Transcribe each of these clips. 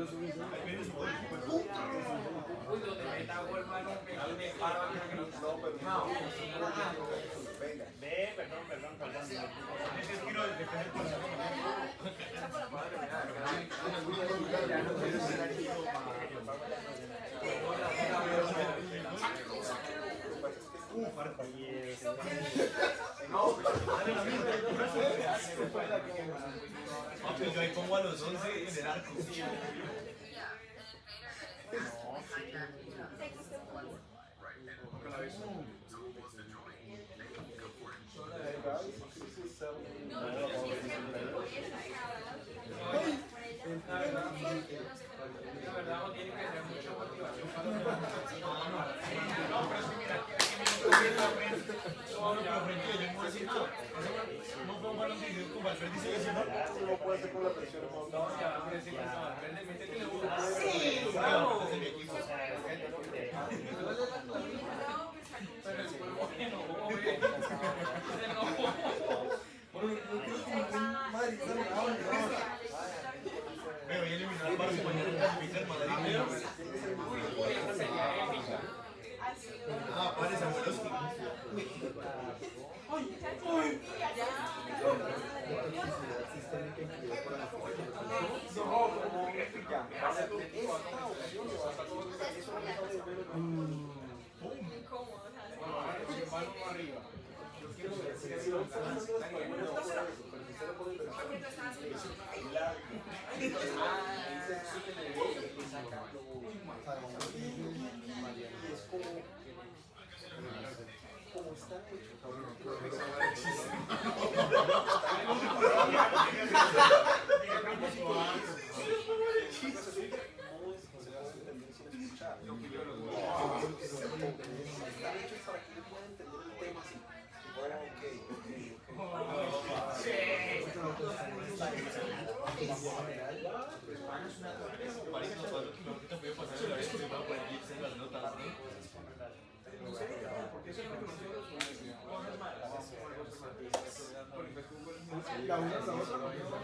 Uy, donde me está hermano, me paro aquí. No, pero no. Ve, perdón. Es que quiero defender por la yo ahí pongo a los 11 en el arco. La verdad no tiene que ser mucha motivación para no, pero es que mira, no puedo jugar un video con Valverde y sigue siendo. No puede hacer con la presión. No, ya, sí, con Valverde, métetele una. Sí, bravo. Pero es muy bueno, pero ya eliminó al Barça, mañana clasifica el Madrid. Uy, esa sería épica. Ah, pares a Wolowski.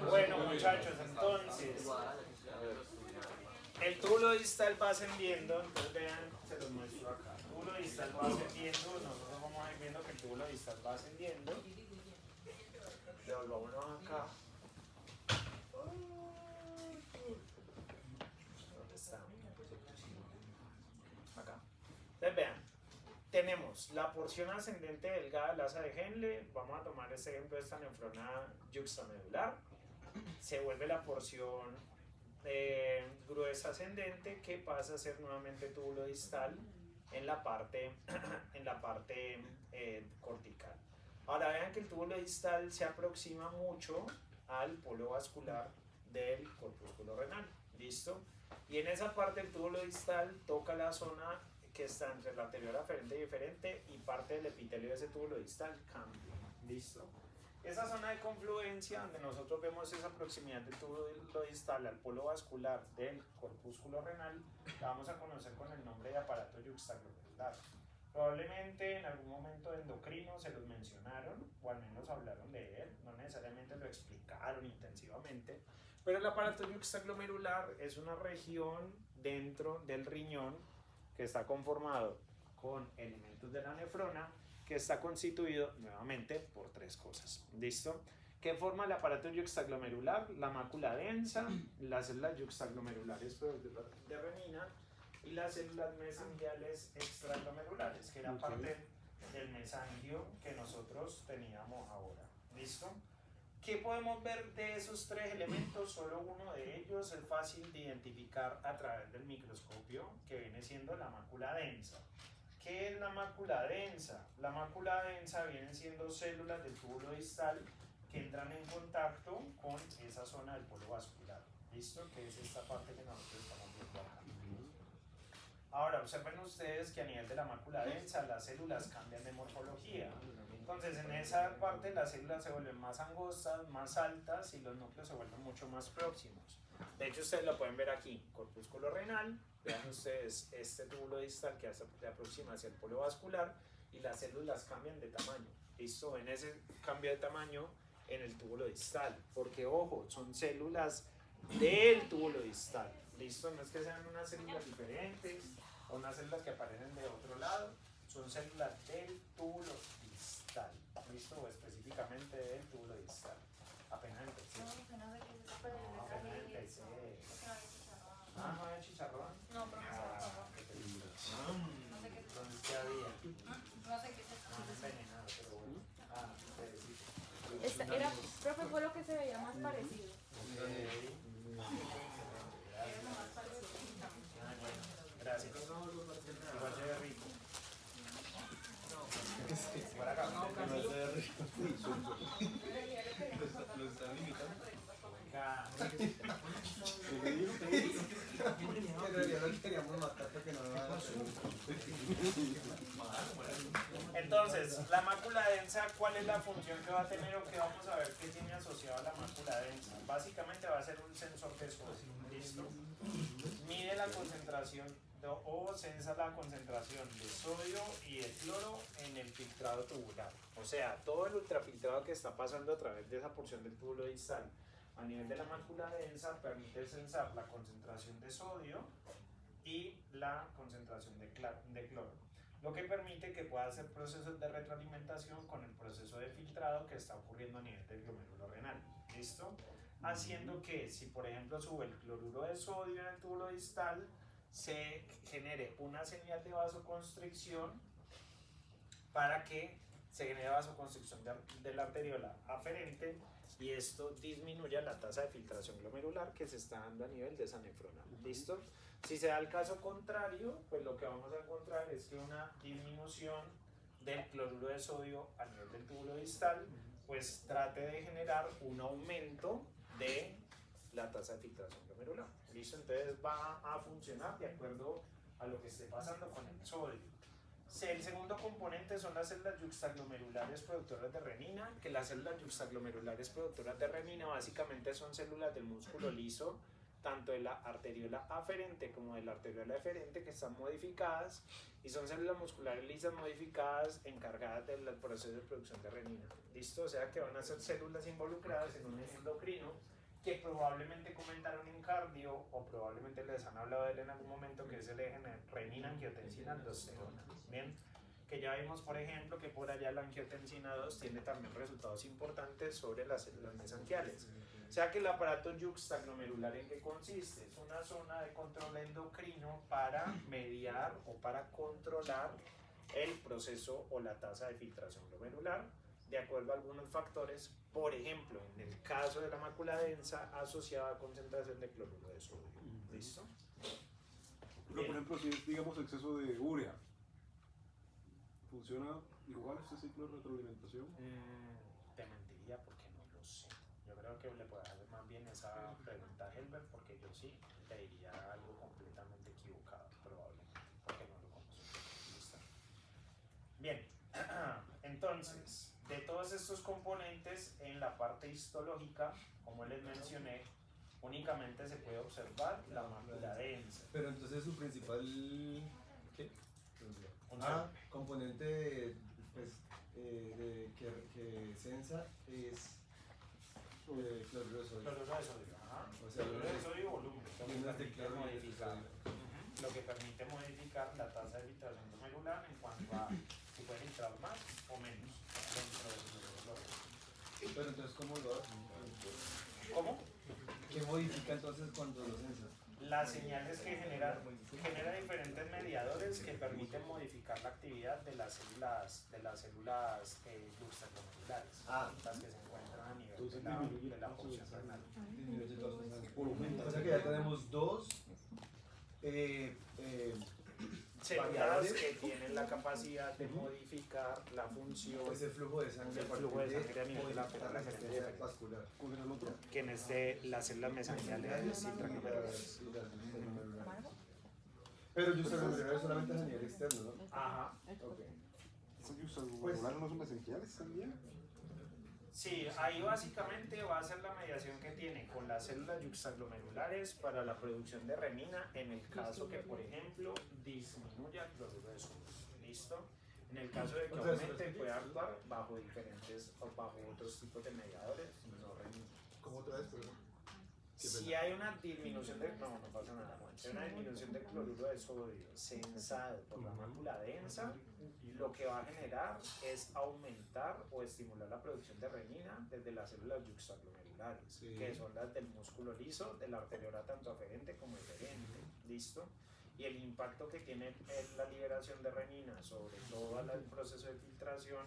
Bueno, muchachos, entonces el túbulo distal va ascendiendo, entonces vean, se los muestro acá. El túbulo distal va ascendiendo, nosotros vamos a ir viendo que el túbulo distal va ascendiendo. Devolvámonos acá. ¿Dónde está? Acá. Entonces vean, tenemos la porción ascendente delgada del asa de Henle. Vamos a tomar este ejemplo de esta nefrona yuxtamedular. Se vuelve la porción gruesa ascendente que pasa a ser nuevamente túbulo distal en la parte, cortical. Ahora vean que el túbulo distal se aproxima mucho al polo vascular del corpúsculo renal. ¿Listo? Y en esa parte el túbulo distal toca la zona que está entre la arteriol aferente y deferente y parte del epitelio de ese túbulo distal cambia. ¿Listo? Esa zona de confluencia donde nosotros vemos esa proximidad del túbulo distal al polo vascular del corpúsculo renal la vamos a conocer con el nombre de aparato yuxtaglomerular. Probablemente en algún momento endocrino se los mencionaron o al menos hablaron de él, no necesariamente lo explicaron intensivamente, pero el aparato yuxtaglomerular es una región dentro del riñón que está conformado con elementos de la nefrona, que está constituido nuevamente por tres cosas. ¿Listo? ¿Qué forma el aparato yuxtaglomerular? La mácula densa, las células yuxtaglomerulares de renina y las células mesangiales extraglomerulares, que era parte del mesangio que nosotros teníamos ahora. ¿Listo? ¿Qué podemos ver de esos tres elementos? Solo uno de ellos es fácil de identificar a través del microscopio, que viene siendo la mácula densa. ¿Qué es la mácula densa? La mácula densa vienen siendo células del túbulo distal que entran en contacto con esa zona del polo vascular. ¿Listo? Que es esta parte que nosotros estamos viendo acá. Ahora, observen ustedes que a nivel de la mácula densa las células cambian de morfología. Entonces, en esa parte las células se vuelven más angostas, más altas y los núcleos se vuelven mucho más próximos. De hecho, ustedes lo pueden ver aquí, corpúsculo renal. Vean ustedes este túbulo distal que se aproxima hacia el polo vascular y las células cambian de tamaño. ¿Listo? En ese cambio de tamaño en el túbulo distal. Porque, ojo, son células del túbulo distal. ¿Listo? No es que sean unas células diferentes o unas células que aparecen de otro lado, son células del túbulo distal, ¿listo? O específicamente del túbulo distal. Apenas empecé. Apenas empecé. Ah, ¿no había chicharrón? No, pero no se qué peligro. ¿Dónde es que había? No sé qué es eso. Envenenado, pero bueno. Sí. Profe, fue lo que se veía más parecido. Gracias. Más parecido. Bueno, gracias. Igual se ve rico. Igual acá. No se ve rico. Lo están imitando. En realidad lo queríamos matar porque no lo van a hacer. Entonces, la mácula densa, ¿cuál es la función que va a tener o qué vamos a ver que tiene asociado a la mácula densa? Básicamente va a ser un sensor de sodio, ¿listo? Mide la concentración o sensa la concentración de sodio y de cloro en el filtrado tubular. O sea, todo el ultrafiltrado que está pasando a través de esa porción del túbulo distal a nivel de la mácula densa permite sensar la concentración de sodio y la concentración de cloro, lo que permite que pueda hacer procesos de retroalimentación con el proceso de filtrado que está ocurriendo a nivel del glomérulo renal. ¿Listo? Haciendo que si por ejemplo sube el cloruro de sodio en el túbulo distal, se genere una señal de vasoconstricción para que se genere vasoconstricción de la arteriola aferente y esto disminuya la tasa de filtración glomerular que se está dando a nivel de esa nefrona. ¿Listo? Si se da el caso contrario, pues lo que vamos a encontrar es que una disminución del cloruro de sodio a nivel del túbulo distal pues trate de generar un aumento de la tasa de filtración glomerular. ¿Listo? Entonces va a funcionar de acuerdo a lo que esté pasando con el sodio. El segundo componente son las células yuxtaglomerulares productoras de renina, que las células yuxtaglomerulares productoras de renina básicamente son células del músculo liso, tanto de la arteriola aferente como de la arteriola eferente, que están modificadas y son células musculares lisas modificadas encargadas del proceso de producción de renina. ¿Listo? O sea que van a ser células involucradas en un endocrino que probablemente comentaron en cardio o probablemente les han hablado de él en algún momento, que es el eje renina, angiotensina, aldosterona. Bien, que ya vimos por ejemplo que por allá la angiotensina 2 tiene también resultados importantes sobre las células mesangiales. O sea que el aparato yuxtaglomerular, ¿en qué consiste? Es una zona de control endocrino para mediar o para controlar el proceso o la tasa de filtración glomerular de acuerdo a algunos factores, por ejemplo, en el caso de la mácula densa asociada a concentración de cloruro de sodio. ¿Listo? Pero por ejemplo, si es, digamos, exceso de urea, ¿funciona igual este ciclo de retroalimentación? Te mentiría porque no lo sé. Yo creo que le puedo hacer más bien esa pregunta a Helbert, porque yo sí te diría algo completamente equivocado, probablemente, porque no lo conozco. ¿Listo? Bien, entonces, de todos estos componentes, en la parte histológica, como les mencioné, únicamente se puede observar la mácula densa. Pero entonces su principal componente pues, que sensa es cloruro de sodio. Cloruro de sodio, ajá. O sea, cloruro de sodio y volumen, lo que no es de permite cloruro de modificar. sodio. Lo que permite modificar la tasa de filtración glomerular en cuanto a si puede filtrar más o menos dentro de su glomerular. Pero entonces, ¿cómo lo hace? ¿Cómo? ¿Qué modifica entonces cuando lo sensa? Las señales que genera diferentes mediadores que permiten modificar la actividad de las células yuxtaglomerulares, las que se encuentran a nivel de la porción renal. O sea que ya tenemos dos Células variables que tienen la capacidad de modificar la función ese flujo de sangre, el flujo de sangre a nivel de la modificar la resistencia vascular. ¿Cuál era el otro? que en las células mesangiales intraglomerulares. Pero yo solamente es a nivel externo, ¿no? Ajá. Okay. ¿Esos yuxtaglomerulares no son mesangiales también? Sí, ahí básicamente va a ser la mediación que tiene con las células yuxtaglomerulares para la producción de renina en el caso que, por ejemplo, disminuya el cloruro de sodio. ¿Listo? En el caso de que aumente, puede actuar bajo diferentes o bajo otros tipos de mediadores, no renina. ¿Cómo otra vez, perdón? Si hay una disminución de, no pasa nada, Juan. Si hay una disminución del cloruro de sodio sensado por la mácula densa, lo que va a generar es aumentar o estimular la producción de renina desde las células yuxtaglomerulares, que son las del músculo liso, de la arteriola tanto aferente como eferente. ¿Listo? Y el impacto que tiene la liberación de renina sobre todo el proceso de filtración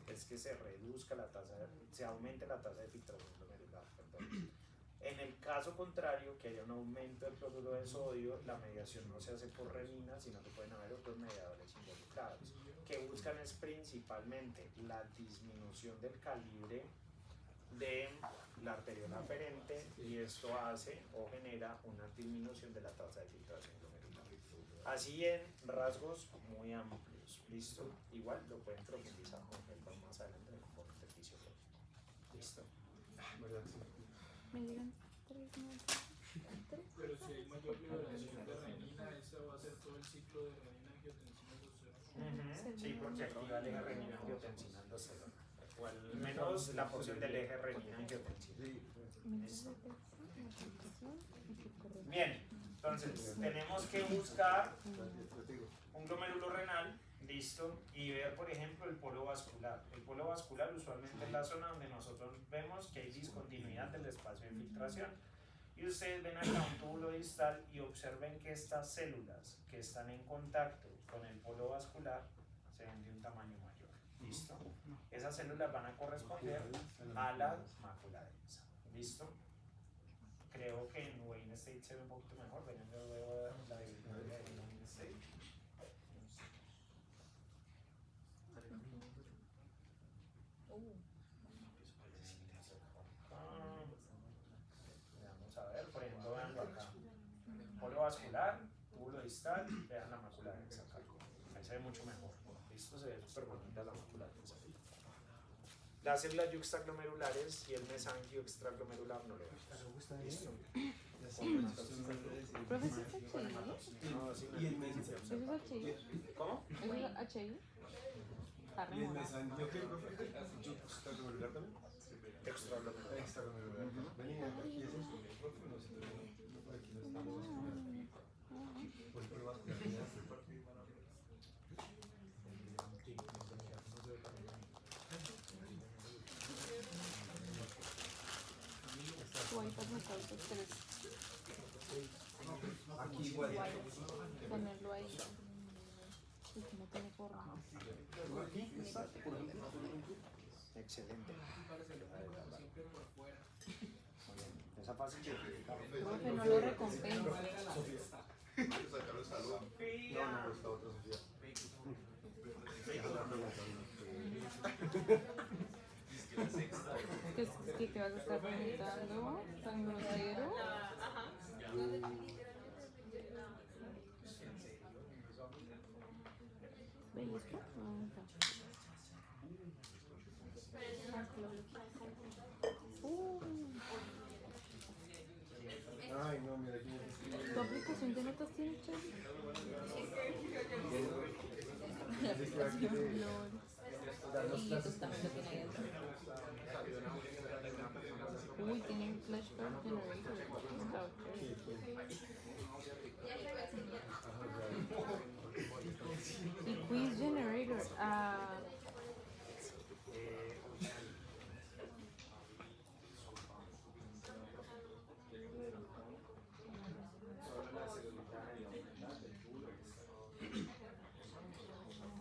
es que se reduzca la tasa, se aumente la tasa de filtración glomerular. Perdón. En el caso contrario, que haya un aumento del cloruro de sodio, la mediación no se hace por renina, sino que pueden haber otros mediadores involucrados, que buscan es principalmente la disminución del calibre de la arteriola aferente, y esto hace o genera una disminución de la tasa de filtración glomerular. Así en rasgos muy amplios, ¿listo? Igual lo pueden profundizar con ejemplos más adelante por ejercicio. ¿Listo? Me llegan 3 meses. Pero si hay mayor liberación de renina, ese va a ser todo el ciclo de renina-angiotensina-aldosterona. Sí, porque activa el eje renina-angiotensina-aldosterona, o al menos la porción del eje renina-angiotensina. ¿Listo? Bien, entonces tenemos que buscar un glomérulo renal, listo, y ver, por ejemplo, el polo vascular. El polo vascular usualmente es la zona donde nosotros vemos que hay discontinuidad del espacio de filtración. Y ustedes ven acá un túbulo distal y observen que estas células que están en contacto con el polo vascular se ven de un tamaño mayor. ¿Listo? Esas células van a corresponder a la mácula densa. ¿Listo? Creo que en Wayne State se ve un poquito mejor. Ven, yo veo la debilidad de Wayne State. Vamos a ver, por ejemplo, veanlo acá. Polo vascular, túbulo distal, vean la mácula densa acá. Ahí se ve mucho mejor. Listo, se ve súper bonita la mácula densa. Las células yuxtaglomerulares y el mesangio extraglomerular no lo vemos. ¿Listo? Profesor, ¿es HI? No, sí, Y el no. mesangio. ¿Eso es HI? ¿Cómo? ¿Eso es HI? Está ¿Y el remodado. mesangio qué, profe? ¿Yuxtaglomerular también? Extraglomerular. Extraglomerular. Vení, aquí es eso. Profe, no sé, por aquí no estamos. Por pruebas Tu iPad me causa estrés. aquí igual. Ponerlo ahí. Y que no tiene forma. Aquí está, por ejemplo. Excelente. Siempre por fuera. Muy bien. Esa fácil de identificar. Profe, no lo recompensa. No, no, está otra Sofía. Que te vas a estar preguntando tan grosero. ¿Veis esto? Ay, no, mira aquí. ¿Tu aplicación de notas tiene chat? La aplicación LOL. Y eso también lo tiene ahí dentro. Uy, tiene flashcard generator. Está chévere. Y quiz generator.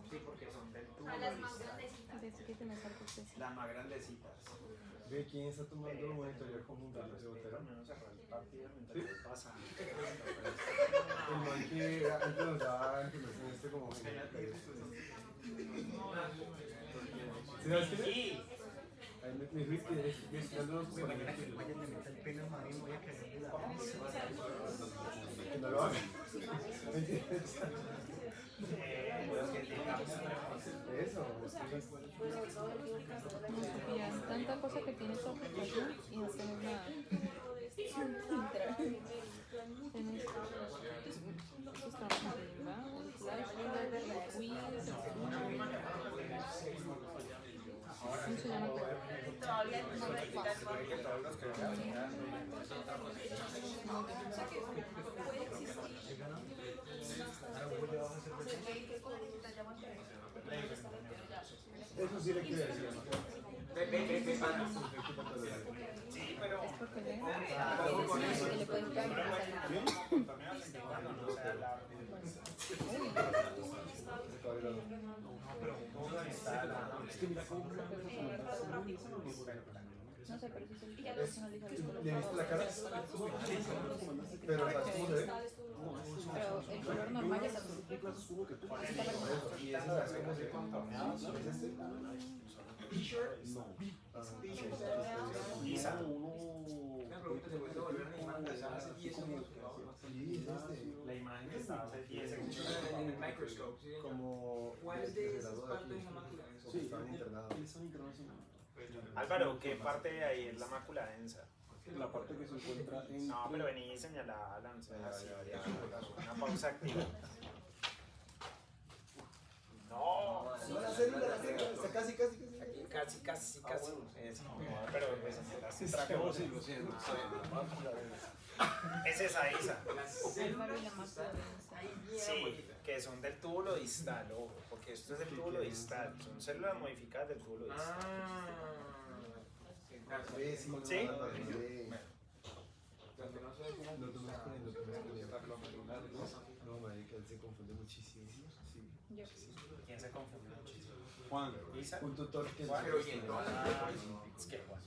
Sí, porque son del túbulo distal. Parece que tenés algo especial. Las más grandecitas. Ve quién está tomando monitorear conjunto. Al menos cerrar el partido mientras que pasa. El man que antes nos daba información como genial. ¿Sabes qué? Sí. Ahí me fuiste mezclando los compañeros. Que no lo hagan. Los que tengamos Eso. Ya es tanta cosa que tiene esta aplicación y no tienes nada. Tienes el flashlight, el quiz, ¿cómo se llama? Puede que todos los que vean. Eso sí le quiere decir. Sí, pero Es porque le pueden Es que mira cómo. No sé, pero si se ¿Le viste la cara? Pero así como se ve. Pero el color normal es azul. Y ese es como se contorneado. ¿Es este? No. Lisa. Sí, es este. La imagen que estaba hace 10 segundos. En el microscope, ¿sí? Como. ¿Cuál es de esas partes de la mácula? Sí, están internados. Álvaro, ¿qué parte de ahí es la mácula densa? La parte que se encuentra en. No, pero vení y señalá, Lance, así, una pausa activa. No, La célula, está casi. casi. Pero me señalaste otra Pero cosa. sí, lo siento. Es esa Isa. Álvaro y la máscara Sí, que son del túbulo distal, ojo, porque esto es del túbulo distal, son células modificadas del túbulo distal. ¿Sí? No, marica, él se confunde muchísimo. Yo. ¿Quién se confunde muchísimo? Juan. ¿Isa? Un tutor que Ah, es que Juan.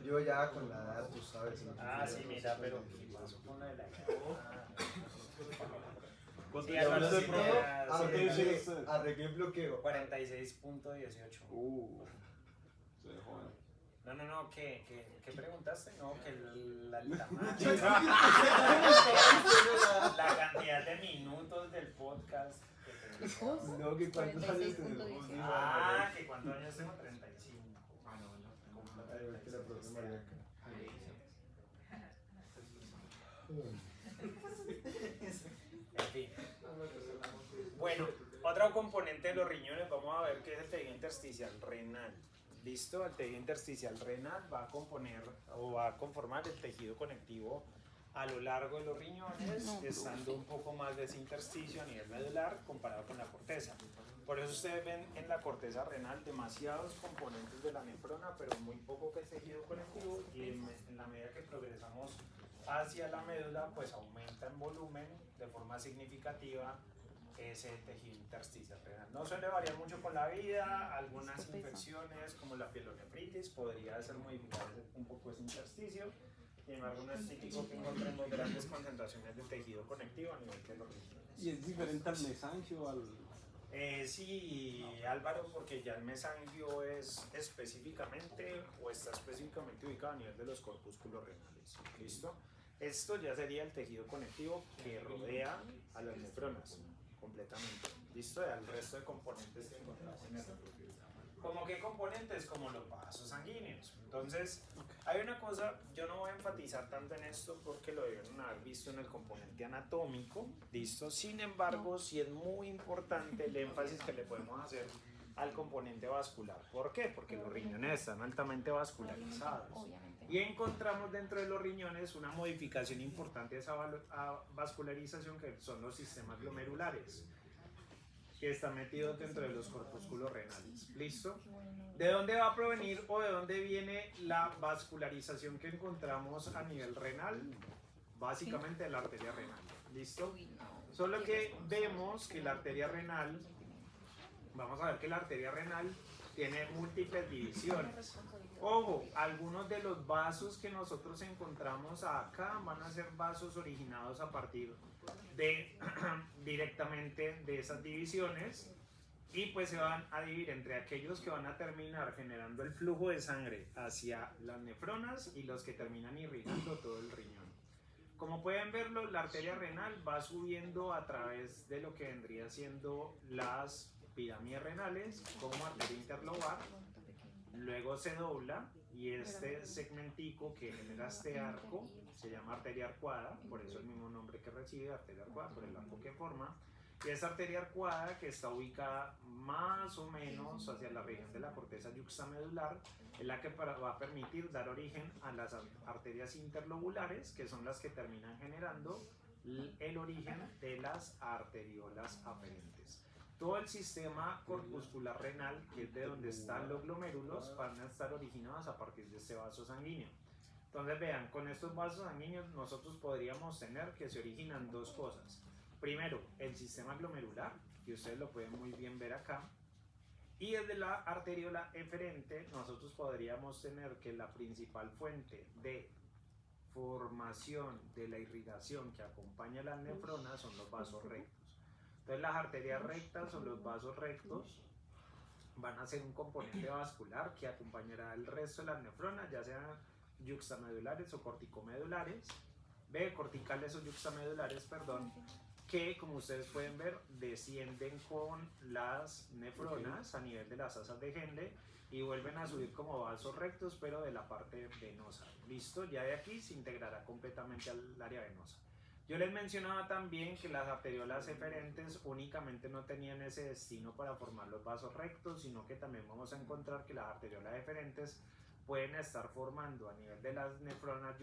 yo ya con la edad, tú sabes. Ah, sí, mira, pero ¿qué pasó con la de la ¿Cuánto Sí, llevas Álvaro, de sí, prueba? ya, ¿Cuánto sí, dice usted? Arreglé el bloqueo. 46.18. Se dejó. No, ¿qué preguntaste? No, que el tamaño. La cantidad de minutos del podcast que tenemos. No, que cuántos años tenemos. 46.18. Ah, que cuántos años tengo, 35. Ah, Ay, güey, que la profe Mariaca. En fin. Bueno, otro componente de los riñones, vamos a ver qué es el tejido intersticial renal. ¿Listo? El tejido intersticial renal va a componer o va a conformar el tejido conectivo a lo largo de los riñones, estando un poco más de ese intersticio a nivel medular comparado con la corteza. Por eso ustedes ven en la corteza renal demasiados componentes de la nefrona, pero muy poco que es tejido conectivo, y en la medida que progresamos hacia la médula, pues aumenta en volumen de forma significativa ese tejido intersticial renal. No suele variar mucho con la vida, algunas infecciones como la pielonefritis podría hacer modificar un poco ese intersticio. Sin embargo, no es típico que encontremos grandes concentraciones de tejido conectivo a nivel de los riñones. ¿Y es diferente al mesangio al...? Sí, Álvaro, porque ya el mesangio es específicamente o está específicamente ubicado a nivel de los corpúsculos renales. ¿Listo? Esto ya sería el tejido conectivo que rodea a las nefronas completamente. ¿Listo? Al resto de componentes que encontramos en el río. ¿Cómo qué componentes? Como los vasos sanguíneos. Entonces, hay una cosa, yo no voy a enfatizar tanto en esto porque lo debieron haber visto en el componente anatómico, ¿listo? Sin embargo, sí es muy importante el énfasis que le podemos hacer al componente vascular. ¿Por qué? Porque los riñones están altamente vascularizados. Obviamente. Y encontramos dentro de los riñones una modificación importante de esa vascularización, que son los sistemas glomerulares, que están metidos dentro de los corpúsculos renales. ¿Listo? ¿De dónde va a provenir o de dónde viene la vascularización que encontramos a nivel renal? Básicamente de la arteria renal. ¿Listo? Solo que vemos que la arteria renal, vamos a ver que la arteria renal tiene múltiples divisiones. Ojo, algunos de los vasos que nosotros encontramos acá van a ser vasos originados a partir de directamente de esas divisiones, y pues se van a dividir entre aquellos que van a terminar generando el flujo de sangre hacia las nefronas y los que terminan irrigando todo el riñón. Como pueden verlo, la arteria renal va subiendo a través de lo que vendría siendo las pirámides renales como arteria interlobar, luego se dobla y este segmentico que genera este arco se llama arteria arcuada, por eso el mismo nombre que recibe, arteria arcuada, por el arco que forma, Y esta arteria arcuada, que está ubicada más o menos hacia la región de la corteza yuxtamedular, es la que va a permitir dar origen a las arterias interlobulares, que son las que terminan generando el origen de las arteriolas aferentes. Todo el sistema corpuscular renal, que es de donde están los glomérulos, van a estar originados a partir de este vaso sanguíneo. Entonces vean, con estos vasos sanguíneos nosotros podríamos tener que se originan dos cosas. Primero, el sistema glomerular, que ustedes lo pueden muy bien ver acá, y desde la arteriola eferente nosotros podríamos tener que la principal fuente de formación de la irrigación que acompaña las nefronas son los vasos rectos. Entonces las arterias rectas o los vasos rectos van a ser un componente vascular que acompañará el resto de las nefronas, ya sean yuxtamedulares o corticomedulares, corticales o yuxtamedulares, perdón, que como ustedes pueden ver descienden con las nefronas a nivel de las asas de Henle y vuelven a subir como vasos rectos pero de la parte venosa. Listo, ya de aquí se integrará completamente al área venosa. Yo les mencionaba también que las arteriolas eferentes únicamente no tenían ese destino para formar los vasos rectos, sino que también vamos a encontrar que las arteriolas eferentes pueden estar formando a nivel de las nefronas,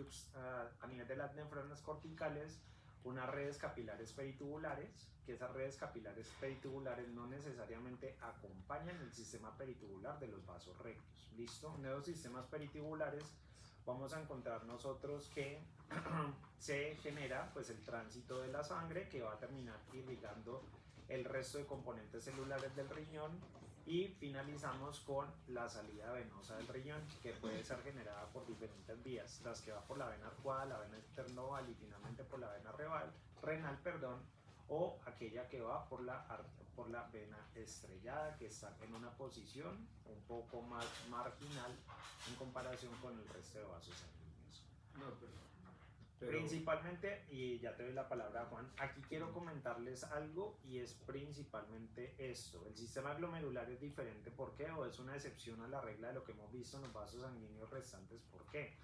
corticales unas redes capilares peritubulares, que esas redes capilares peritubulares no necesariamente acompañan el sistema peritubular de los vasos rectos. ¿Listo? En esos sistemas peritubulares vamos a encontrar nosotros que se genera pues el tránsito de la sangre que va a terminar irrigando el resto de componentes celulares del riñón y finalizamos con la salida venosa del riñón, que puede ser generada por diferentes vías, las que va por la vena arcuada, la vena internoval y finalmente por la vena renal, o aquella que va por la vena estrellada, que está en una posición un poco más marginal en comparación con el resto de vasos sanguíneos. No, Principalmente, y ya te doy la palabra Juan, aquí quiero comentarles algo y es principalmente esto. El sistema glomerular es diferente, ¿por qué? O es una excepción a la regla de lo que hemos visto en los vasos sanguíneos restantes, ¿por qué?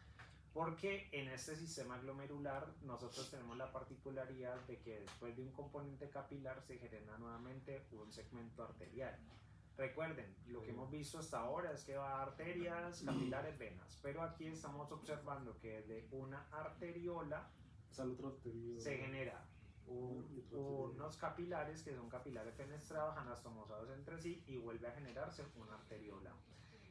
Porque en este sistema glomerular nosotros tenemos la particularidad de que después de un componente capilar se genera nuevamente un segmento arterial. Recuerden, lo que hemos visto hasta ahora es que va a arterias, capilares, venas, pero aquí estamos observando que de una arteriola se genera unos capilares que son capilares fenestrados, anastomosados entre sí y vuelve a generarse una arteriola.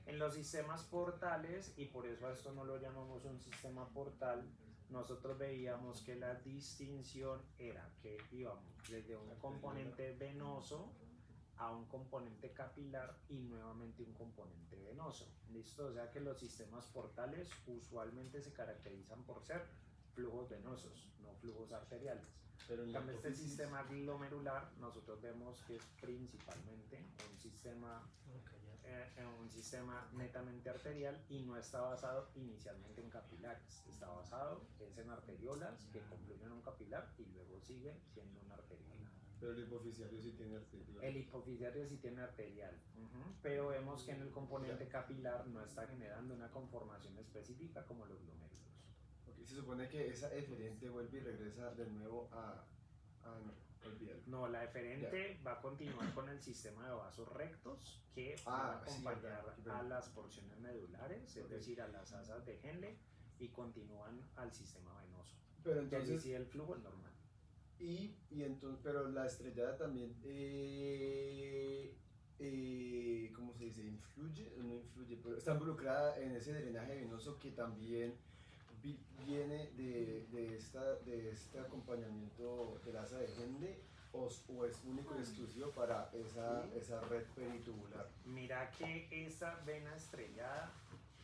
En los sistemas portales, y por eso a esto no lo llamamos un sistema portal, nosotros veíamos que la distinción era que íbamos desde un componente venoso a un componente capilar y nuevamente un componente venoso. ¿Listo? O sea que los sistemas portales usualmente se caracterizan por ser flujos venosos, no flujos arteriales. Pero en cambio, este sistema glomerular nosotros vemos que es principalmente un sistema netamente arterial y no está basado inicialmente en capilares, está basado en arteriolas que confluyen en un capilar y luego sigue siendo una arteriola. Pero el hipofisiario sí tiene arterial. El hipofisiario sí tiene arterial, pero vemos que en el componente capilar no está generando una conformación específica como los glomérulos. Okay, se supone que esa eferente vuelve y regresa de nuevo No, la eferente va a continuar con el sistema de vasos rectos que va a acompañar a las porciones medulares, es decir, a las asas de Henle y continúan al sistema venoso. Pero entonces sí, el flujo es normal. Y entonces, pero la estrellada también, ¿cómo se dice? ¿Influye o no influye? Pero está involucrada en ese drenaje venoso que también viene de este acompañamiento del asa de Henle o es único y exclusivo para esa red peritubular. Mira que esa vena estrellada,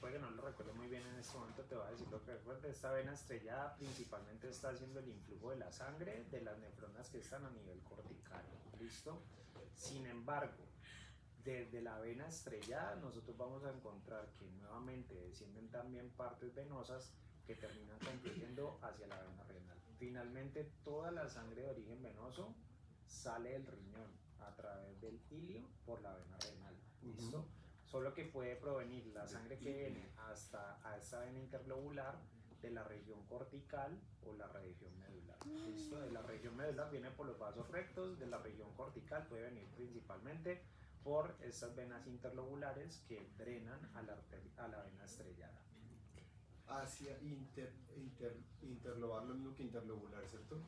puede que no lo recuerdo muy bien en este momento, te voy a decir lo que recuerdo. Esta vena estrellada principalmente está haciendo el influjo de la sangre de las nefronas que están a nivel cortical. ¿Listo? Sin embargo, desde la vena estrellada nosotros vamos a encontrar que nuevamente descienden también partes venosas que terminan confluyendo hacia la vena renal. Finalmente, toda la sangre de origen venoso sale del riñón a través del ilio por la vena renal. ¿Listo? Solo que puede provenir la sangre que viene hasta a esta vena interlobular de la región cortical o la región medular. ¿Listo? De la región medular viene por los vasos rectos, de la región cortical puede venir principalmente por estas venas interlobulares que drenan a la vena estrellada. Hacia interlobar lo mismo que interlobular, ¿cierto?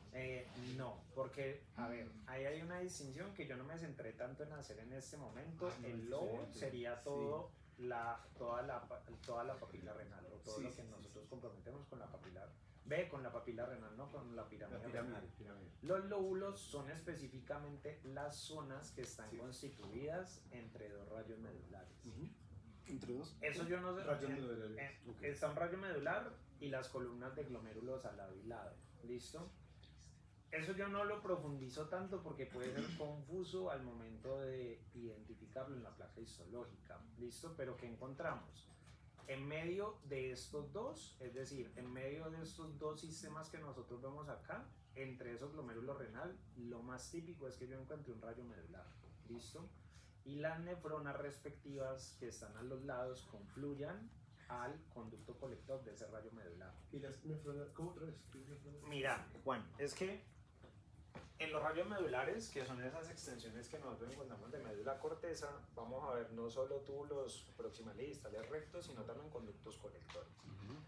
No, porque, a ver, ahí hay una distinción que yo no me centré tanto en hacer en este momento. No, El es lobo diferente. sería todo toda la papila renal, o todo Sí, lo sí, que sí, nosotros sí. comprometemos con la papila, ve, con la papila renal, no con la pirámide La renal. pirámide. Los lóbulos son específicamente las zonas que están Sí. constituidas entre dos rayos medulares. Entre dos. Eso yo no sé. Rayos medulares. Ok. Está un rayo medular y las columnas de glomérulos al lado y lado. ¿Listo? Eso yo no lo profundizo tanto porque puede ser confuso al momento de identificarlo en la placa histológica. ¿Listo? Pero ¿qué encontramos? En medio de estos dos, es decir, en medio de estos dos sistemas que nosotros vemos acá, entre esos glomérulos renal, lo más típico es que yo encuentre un rayo medular. ¿Listo? Y las nefronas respectivas que están a los lados confluyan al conducto colector de ese rayo medular. ¿Y las nefronas? ¿Cómo otra vez? ¿Qué es nefronas? Mira, Juan, es que en los rayos medulares, que son esas extensiones que nosotros encontramos de médula corteza, vamos a ver no solo túbulos proximales y distales rectos, sino también conductos colectores.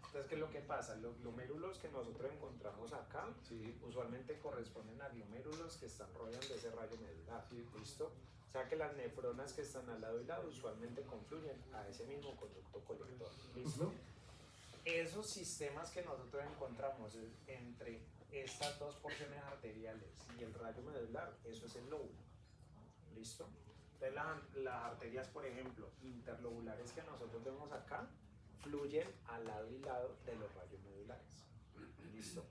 Entonces, ¿qué es lo que pasa? Los glomérulos que nosotros encontramos acá, Sí. usualmente corresponden a glomérulos que están rodeando ese rayo medular. ¿Listo? O sea que las nefronas que están al lado y lado usualmente confluyen a ese mismo conducto colector. ¿Listo? Esos sistemas que nosotros encontramos entre estas dos porciones arteriales y el rayo medular, eso es el lóbulo. ¿Listo? Entonces las arterias, por ejemplo, interlobulares que nosotros vemos acá, fluyen al lado y lado de los rayos medulares. ¿Listo?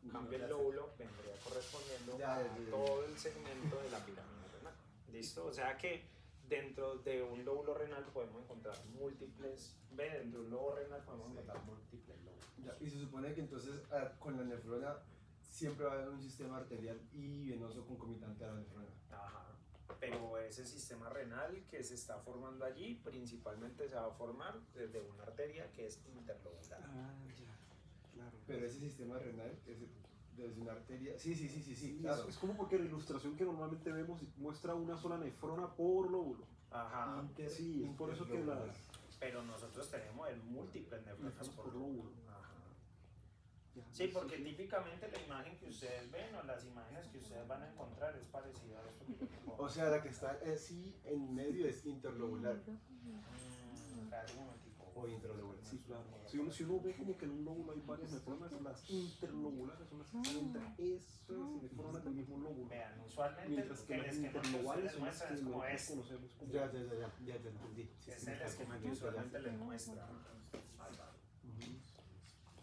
En cambio, el lóbulo vendría correspondiendo a todo el segmento de la pirámide renal. ¿Listo? O sea que dentro de un lóbulo renal podemos encontrar múltiples, dentro de un lóbulo renal podemos encontrar múltiples lóbulos. Ya, y se supone que entonces con la nefrona siempre va a haber un sistema arterial y venoso concomitante a la nefrona. Ajá. Pero ese sistema renal que se está formando allí principalmente se va a formar desde una arteria que es interlobular. Ah, ya. Claro. Pero ese sistema renal es desde una arteria. Sí, Sí, claro. es como porque la ilustración que normalmente vemos muestra una sola nefrona por lóbulo. Ajá. Sí, es por eso que las Pero nosotros tenemos el múltiples nefronas nefronas por por lóbulo. lóbulo. Ajá. Ya, Sí, porque típicamente la imagen que ustedes ven o las imágenes que ustedes van a encontrar es parecida a esto que yo tengo. O sea, la que está así en medio es interlobular Espérate un momentico. o intralobular. Sí, claro. Si uno ve como que en un lóbulo hay varias nefronas, las interlobulares son las que están entre esas nefronas del mismo lóbulo. Vean, usualmente Mientras que el las esquema que interlobales ustedes son las muestran que es como nosotros este. conocemos como... Ya entendí. Sí, Es sí, el esquema que usualmente les muestra.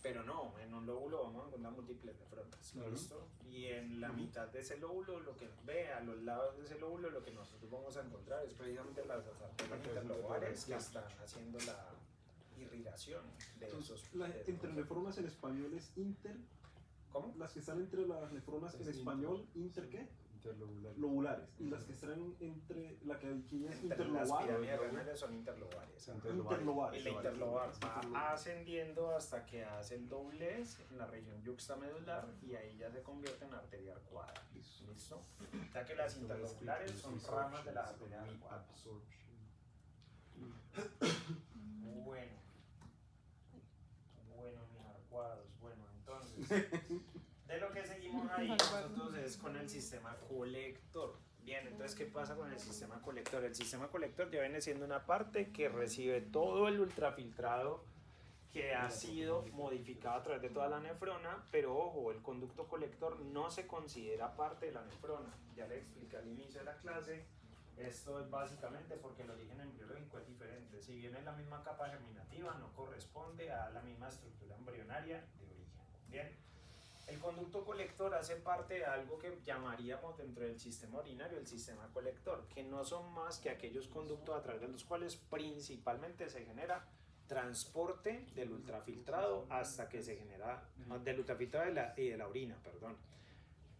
Pero no, en un lóbulo vamos a encontrar múltiples nefronas, Claro. ¿listo? Y en la mitad de ese lóbulo, lo que ve a los lados de ese lóbulo, lo que nosotros vamos a encontrar es precisamente las arterias interlobulares que están haciendo la irrigación de esos. Entre nefronas en español es inter... ¿Cómo? Las que están entre las nefronas en Es español, ¿inter qué? Interlobular. Lobulares. Y las que están entre... La que aquí es Entre las interlobar. pirámides renales son interlobares. Interlobares. Y la interlobar va ascendiendo hasta que hace el doblez en la región yuxtamedular y ahí ya se convierte en arteria arcuada. ¿Listo? O sea que las interlobulares son ramas de la arteria arcuada. Bueno, mis arcuados. Bueno, entonces, de lo que seguimos ahí nosotros es con el sistema colector. Bien, entonces, ¿qué pasa con el sistema colector? El sistema colector ya viene siendo una parte que recibe todo el ultrafiltrado que ha sido modificado a través de toda la nefrona, pero ojo, el conducto colector no se considera parte de la nefrona. Ya le expliqué al inicio de la clase, esto es básicamente porque el origen embriológico es diferente. Si bien es la misma capa germinativa, no corresponde a la misma estructura embrionaria de origen. Bien. El conducto colector hace parte de algo que llamaríamos dentro del sistema urinario el sistema colector, que no son más que aquellos conductos a través de los cuales principalmente se genera transporte del ultrafiltrado hasta que se genera, del ultrafiltrado y de la orina, perdón.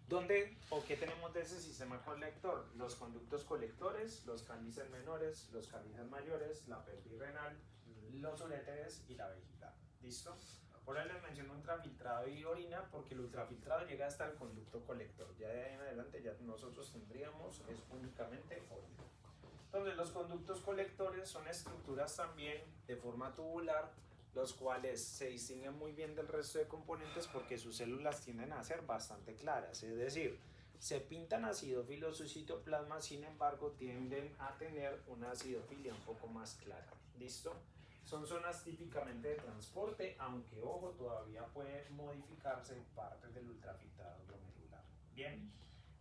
¿Dónde o qué tenemos de ese sistema colector? Los conductos colectores, los cálices menores, los cálices mayores, la pelvis renal, los uréteres y la vejiga. ¿listo? Ahora les menciono ultrafiltrado y orina porque el ultrafiltrado llega hasta el conducto colector. Ya de ahí en adelante ya nosotros tendríamos es únicamente orina. Entonces los conductos colectores son estructuras también de forma tubular, los cuales se distinguen muy bien del resto de componentes porque sus células tienden a ser bastante claras, es decir, se pintan acidófilos su citoplasma, sin embargo tienden a tener una acidofilia un poco más clara. ¿Listo? Son zonas típicamente de transporte, aunque ojo, todavía puede modificarse parte del ultrafiltrado glomerular. Bien,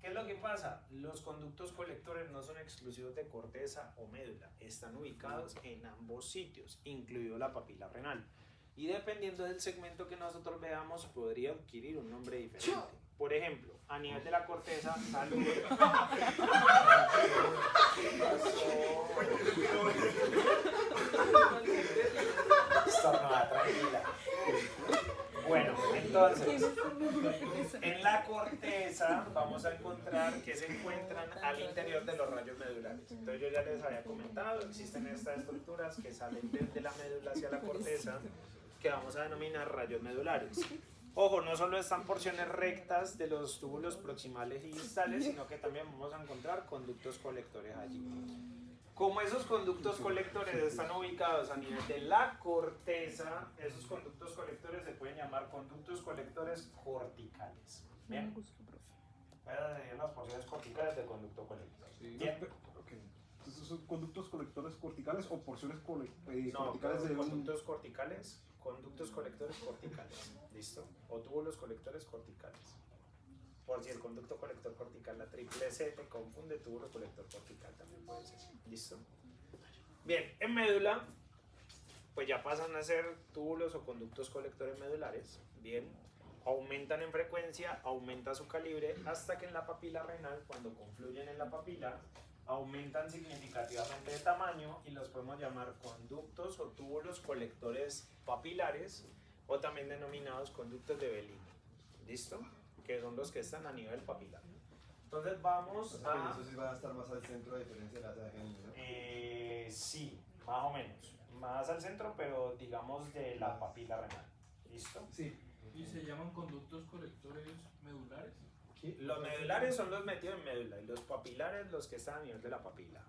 ¿qué es lo que pasa? Los conductos colectores no son exclusivos de corteza o médula, están ubicados en ambos sitios, incluido la papila renal. Y dependiendo del segmento que nosotros veamos, podría adquirir un nombre diferente. Por ejemplo, a nivel de la corteza, salud. Estornuda, tranquila. Bueno, entonces, en la corteza vamos a encontrar que se encuentran al interior de los rayos medulares. Entonces yo ya les había comentado, existen estas estructuras que salen desde la médula hacia la corteza, que vamos a denominar rayos medulares. Ojo, no solo están porciones rectas de los túbulos proximales y distales, sino que también vamos a encontrar conductos colectores allí. Como esos conductos colectores están ubicados a nivel de la corteza, esos conductos colectores se pueden llamar conductos colectores corticales. Bien. Voy a decir las porciones corticales del conducto colector. Bien. Okay. Entonces son conductos colectores corticales o porciones No, corticales de conductos corticales, conductos colectores corticales. ¿Listo? O túbulos colectores corticales. Por si el conducto colector cortical, la triple C, te confunde, túbulo colector cortical también puede ser. ¿Listo? Bien, en médula, pues ya pasan a ser túbulos o conductos colectores medulares. Bien, aumentan en frecuencia, aumenta su calibre, hasta que en la papila renal, cuando confluyen en la papila, aumentan significativamente de tamaño y los podemos llamar conductos o túbulos colectores papilares o también denominados conductos de Bellini. ¿Listo? Que son los que están a nivel papilar. Entonces vamos a... Eso sí va a estar más al centro a diferencia de la asa genital, ¿no? Sí, más o menos. Más al centro, pero digamos de la papila renal. ¿Listo? Sí. ¿Y se llaman conductos colectores medulares? Los medulares son los metidos en médula y los papilares los que están a nivel de la papila.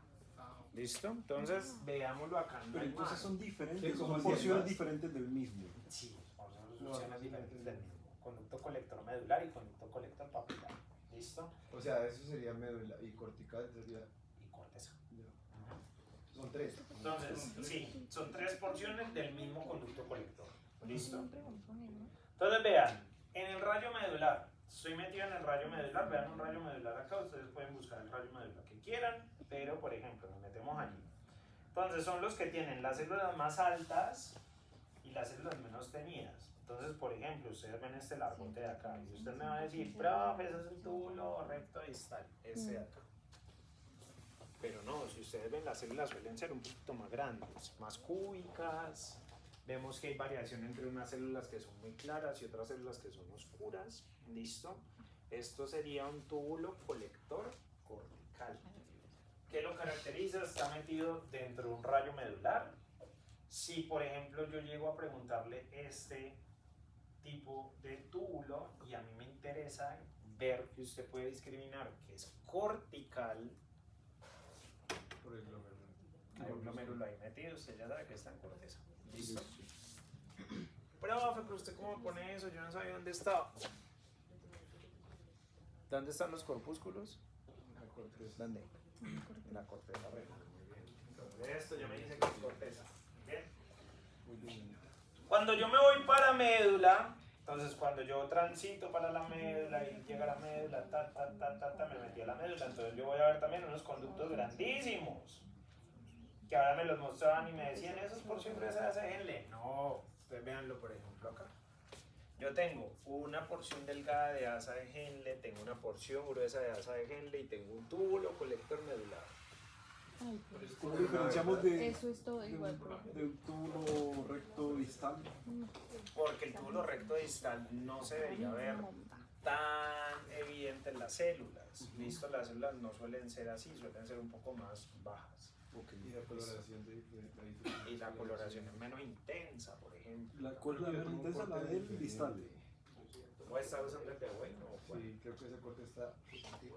¿Listo? Entonces veámoslo acá. Pero entonces son diferentes, Sí, son como porciones más. diferentes del mismo. Sí, son funciones diferentes del mismo. Conducto colector medular y conducto colector papilar. ¿Listo? O sea, eso sería médula y cortical sería... Y corteza. Son tres. Entonces, sí, son tres porciones del mismo conducto colector. ¿Listo? Entonces vean, en el rayo medular, estoy metido en el rayo medular, vean un rayo medular acá, ustedes pueden buscar el rayo medular que quieran, pero por ejemplo, nos metemos allí. Entonces son los que tienen las células más altas y las células menos teñidas. Entonces, por ejemplo, ustedes ven este largote de acá y usted me va a decir, profe, ese es un túbulo recto distal, ese de acá. Pero no, si ustedes ven, las células suelen ser un poquito más grandes, más cúbicas. Vemos que hay variación entre unas células que son muy claras y otras células que son oscuras. ¿Listo? Esto sería un túbulo colector cortical. ¿Qué lo caracteriza? Está metido dentro de un rayo medular. Si, por ejemplo, yo llego a preguntarle este tipo de túbulo y a mí me interesa ver que usted puede discriminar que es cortical Por el glomerular. hay un glomérulo ahí metido, usted ya sabe que está en corteza. ¿Listo? Pero usted cómo pone eso, yo no sabía dónde estaba. ¿Dónde están los corpúsculos? La corteza. ¿Dónde? En la corteza renal. Muy bien. Entonces esto ya me dice que es corteza. Bien. Muy bien. Cuando yo me voy para médula, entonces cuando yo transito para la médula y llega a la médula, me metí a la médula, entonces yo voy a ver también unos conductos grandísimos. Que ahora me los mostraban y me decían, ¿eso es porción gruesa de asa de Henle? No, ustedes véanlo por ejemplo acá. Yo tengo una porción delgada de asa de Henle, tengo una porción gruesa de asa de Henle y tengo un túbulo colector medular. Ay, ¿Cómo diferenciamos de, eso es todo igual, profe. de un túbulo recto distal? Porque el túbulo recto distal no se debería ver tan evidente en las células. Listo, las células no suelen ser así, suelen ser un poco más bajas. Y la coloración de diferente. Y la coloración es menos intensa, por ejemplo. ¿Cuál es la menos intensa? La del distal. ¿O está usando el de bueno o cuál? Sí, creo que ese corte está. Porque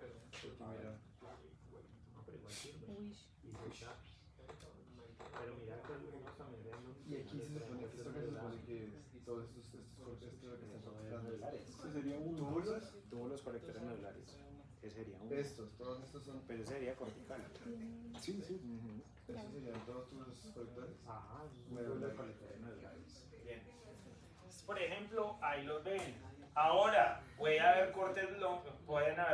mira. Uy. Pero mira que algunos también ven Y aquí se supone que esto que se supone que es todos estos cortes que están soplando. Este sería uno. Túbulos. Tuvo los colectores medulares. Ese sería uno. Todos estos son. Pero ese sería cortical. Sí, sí. Estos serían todos tus colectores. Ajá, Medulares. colectores medulares. Bien. Por ejemplo, ahí los ven. Ahora, pueden haber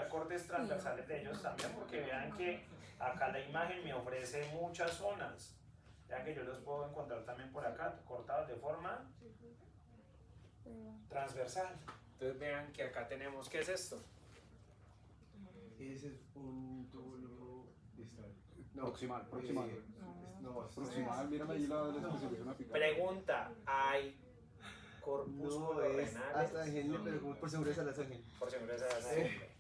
cortes transversales de ellos también, porque vean que acá la imagen me ofrece muchas zonas. Vean que yo los puedo encontrar también por acá, cortados de forma transversal. Entonces vean que acá tenemos, ¿qué es esto? Ese es un túbulo distal. Proximal. No, es Proximal, mírame allí la especificación apical. Pregunta, ¿hay corpúsculo No, es renal? hasta Ángel, pero por seguridad es Ángel. Por seguridad de la sangre.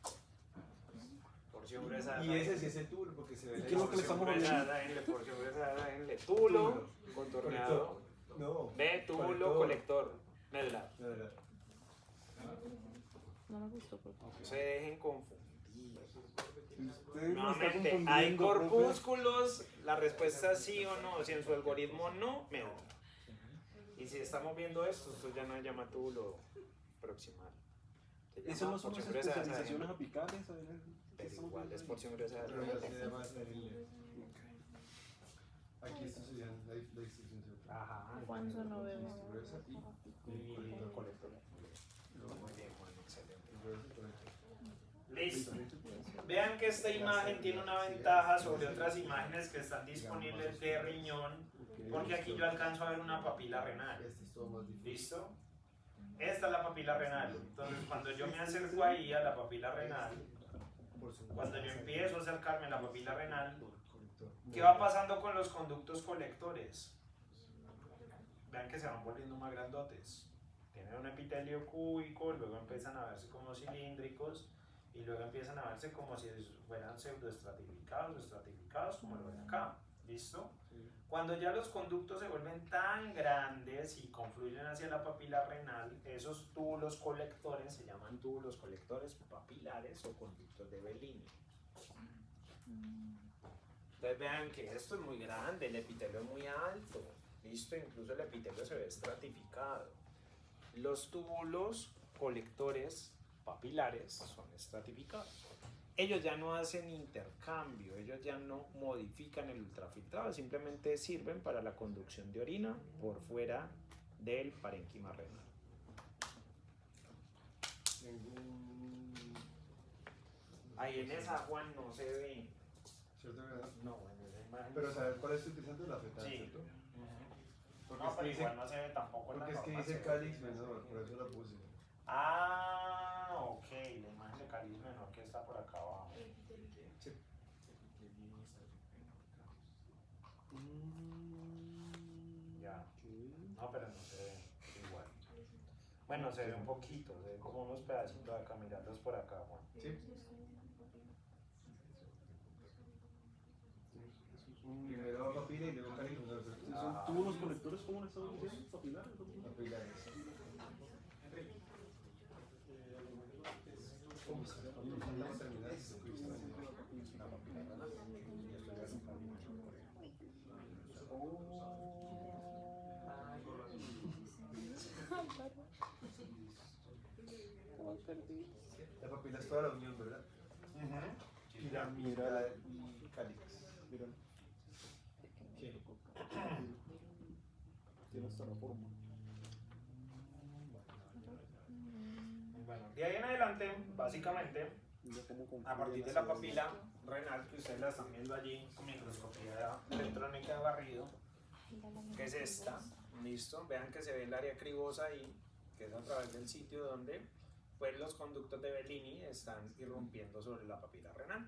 Por seguridad de Y ese sí es el túbulo porque se ve. ¿Y qué es lo que le estamos hablando? Por seguridad de túbulo, contorneado. No. B, túbulo, colector, medular. Medular. No me gustó porque. No se dejen confundir. Usted me está Nuevamente, confundiendo, ¿hay profe. corpúsculos? La respuesta es sí o no. Si en su algoritmo no, mejor. Y si estamos viendo esto ya no se llama túbulo proximal. Se llama Eso no son las porción gruesa de la especializaciones sangre. apicales. Pero igual es porción gruesa de la Pero sangre. ya se llama el. Aquí esto sería la distinción de otra. Ajá. Cuando no vemos. Gruesa Y el colector. Muy bien, Juan, excelente. gruesa y colector. Listo. Vean que esta imagen tiene una ventaja sobre otras imágenes que están disponibles de riñón, porque aquí yo alcanzo a ver una papila renal. Este es todo más difícil. ¿Listo? Esta es la papila renal. Entonces, cuando yo me acerco ahí a la papila renal, cuando yo empiezo a acercarme a la papila renal, ¿qué va pasando con los conductos colectores? Vean que se van volviendo más grandotes. Tienen un epitelio cúbico, luego empiezan a verse como cilíndricos y luego empiezan a verse como si fueran pseudoestratificados o estratificados, como lo ven acá. ¿Listo? Cuando ya los conductos se vuelven tan grandes y confluyen hacia la papila renal, esos túbulos colectores se llaman túbulos colectores papilares o conductos de Bellini. Entonces vean que esto es muy grande, el epitelio es muy alto, ¿listo? Incluso el epitelio se ve estratificado. Los túbulos colectores papilares son estratificados. Ellos ya no hacen intercambio, ellos ya no modifican el ultrafiltrado, simplemente sirven para la conducción de orina por fuera del parénquima renal. Ahí en esa, Juan, no se ve. ¿Cierto que no? No, en esa imagen. Pero saber cuál es utilizando la fetal, Sí. ¿cierto? Porque No, es que pero dice, igual no se ve tampoco en la porque es que norma, dice se ve. cáliz menor, por eso la puse. Ah, ok, la imagen de cáliz menor que está por acá abajo. Sí. Ya. No, pero no se ve igual. Bueno, se ve un poquito, se ve como unos pedacitos acá, mirarlos por acá, Juan. Sí. Primero va papila y luego cáliz menor, ¿cierto? ¿Son túbulos colectores cómo le estamos diciendo? ¿Papilares? Papilares. Vamos a terminar esto. La papila es toda la unión, ¿verdad? Piramidal y cáliz. Tiene esta forma. Bueno, de ahí en adelante, básicamente, a partir de la papila renal, que ustedes la están viendo allí con microscopía electrónica de barrido, que es esta, listo, vean que se ve el área cribosa ahí, que es a través del sitio donde pues los conductos de Bellini están irrumpiendo sobre la papila renal.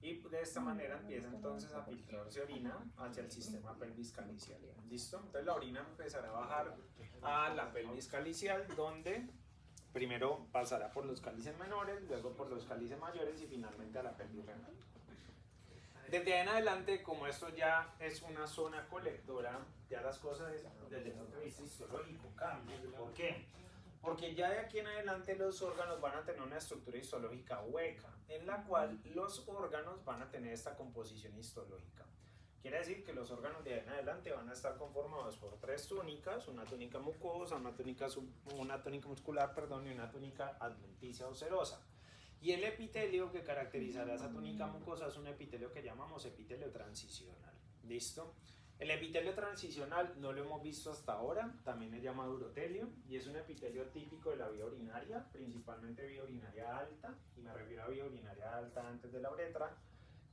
Y de esta manera empieza entonces a filtrarse orina hacia el sistema pelvis calicial. ¿Listo? Entonces la orina empezará a bajar a la pelvis calicial, donde primero pasará por los cálices menores, luego por los cálices mayores y finalmente a la pelvis renal. Desde ahí en adelante, como esto ya es una zona colectora, ya las cosas desde el punto de vista histológico cambian. ¿Por qué? Porque ya de aquí en adelante los órganos van a tener una estructura histológica hueca, en la cual los órganos van a tener esta composición histológica. Quiere decir que los órganos de ahí en adelante van a estar conformados por 3 túnicas, una túnica mucosa, una túnica muscular, y una túnica adventicia o serosa. Y el epitelio que caracterizará esa túnica mucosa es un epitelio que llamamos epitelio transicional. ¿Listo? El epitelio transicional no lo hemos visto hasta ahora, también es llamado urotelio, y es un epitelio típico de la vía urinaria, principalmente vía urinaria alta, y me refiero a vía urinaria alta antes de la uretra,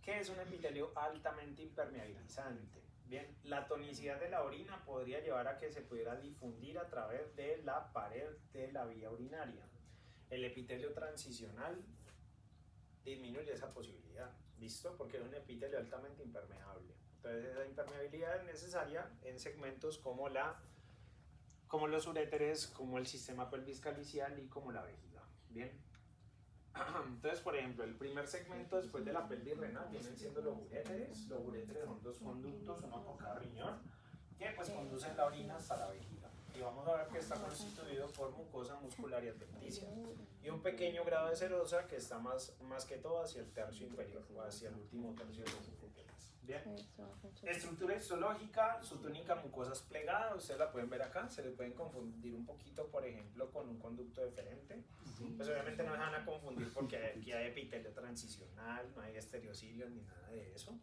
que es un epitelio altamente impermeabilizante. Bien, la tonicidad de la orina podría llevar a que se pudiera difundir a través de la pared de la vía urinaria. El epitelio transicional disminuye esa posibilidad, ¿listo? Porque es un epitelio altamente impermeable. Entonces esa impermeabilidad es necesaria en segmentos como los uréteres, como el sistema pelvis calicial y como la vejiga. Bien. Entonces, por ejemplo, el primer segmento después de la pelvis renal vienen siendo los uréteres. Los uréteres son 2 conductos, uno por cada riñón, que pues conducen la orina hasta la vejiga. Y vamos a ver que está constituido por mucosa muscular y adventicia. Y un pequeño grado de serosa que está más que todo hacia el tercio inferior o hacia el último tercio de los uréteres. Bien. Estructura histológica, su túnica mucosa es plegada, ustedes la pueden ver acá, se le pueden confundir un poquito, por ejemplo, con un conducto deferente. Pues obviamente no se van a confundir porque aquí hay epitelio transicional, no hay estereocilios ni nada de eso.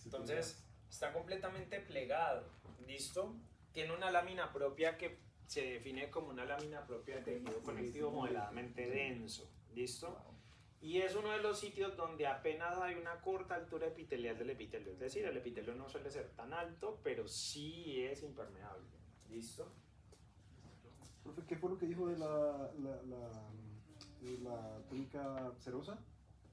Entonces, está completamente plegado, ¿listo? Tiene una lámina propia que se define como una lámina propia de tejido conectivo moderadamente denso, ¿listo? Y es uno de los sitios donde apenas hay una corta altura epitelial del epitelio, es decir, el epitelio no suele ser tan alto, pero sí es impermeable, ¿listo? Profe, ¿qué fue lo que dijo de la túnica serosa?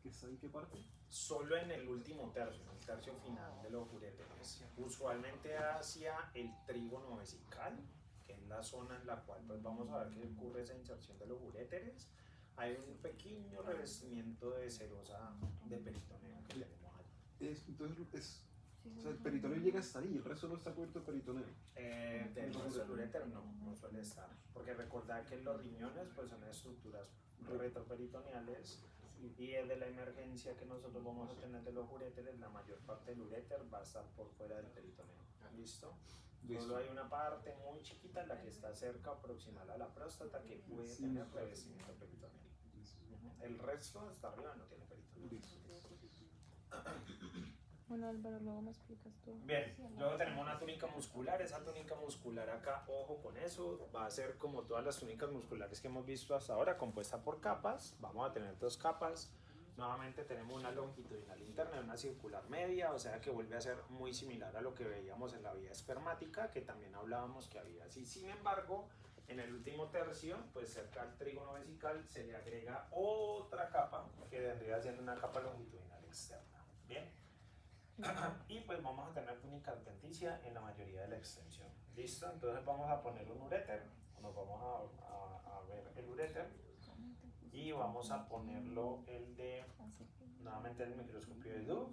¿Que está en qué parte? Solo en el último tercio, en el tercio final de los uréteres, usualmente hacia el trígono vesical, que es la zona en la cual pues vamos a ver que ocurre esa inserción de los uréteres. Hay un pequeño revestimiento de serosa de peritoneo que tenemos ahí. Entonces, o sea, el peritoneo llega hasta ahí, el resto no está cubierto de peritoneo. Del resto del urétero no suele estar, porque recordad que los riñones pues son estructuras retroperitoneales y de la emergencia que nosotros vamos a tener de los uréteres, la mayor parte del uréter va a estar por fuera del peritoneo. ¿Listo? Solo hay una parte muy chiquita, la que está cerca o proximal a la próstata, que puede tener revestimiento peritoneal. El resto hasta arriba no tiene peritoneo. Bueno, Álvaro, luego me explicas tú. Bien, luego tenemos una túnica muscular. Esa túnica muscular acá, ojo con eso, va a ser como todas las túnicas musculares que hemos visto hasta ahora, compuesta por capas. Vamos a tener 2 capas. Nuevamente tenemos una longitudinal interna y una circular media, o sea que vuelve a ser muy similar a lo que veíamos en la vía espermática, que también hablábamos que había así. Sin embargo, en el último tercio, pues cerca al trígono vesical, se le agrega otra capa, que vendría siendo una capa longitudinal externa. Bien. Y pues vamos a tener túnica adventicia en la mayoría de la extensión. ¿Listo? Entonces vamos a poner un uréter, nos vamos a ver el uréter y vamos a ponerlo nuevamente el microscopio de Doug.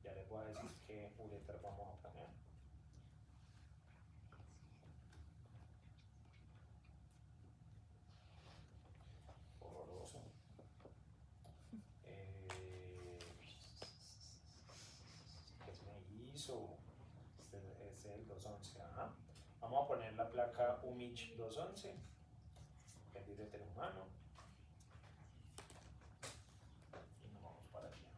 Ya les voy a decir qué uréter vamos a poner. Horroroso. Este es el 211. Ajá. Vamos a poner la placa UMICH 211, que es el uréter humano. Y nos vamos para allá.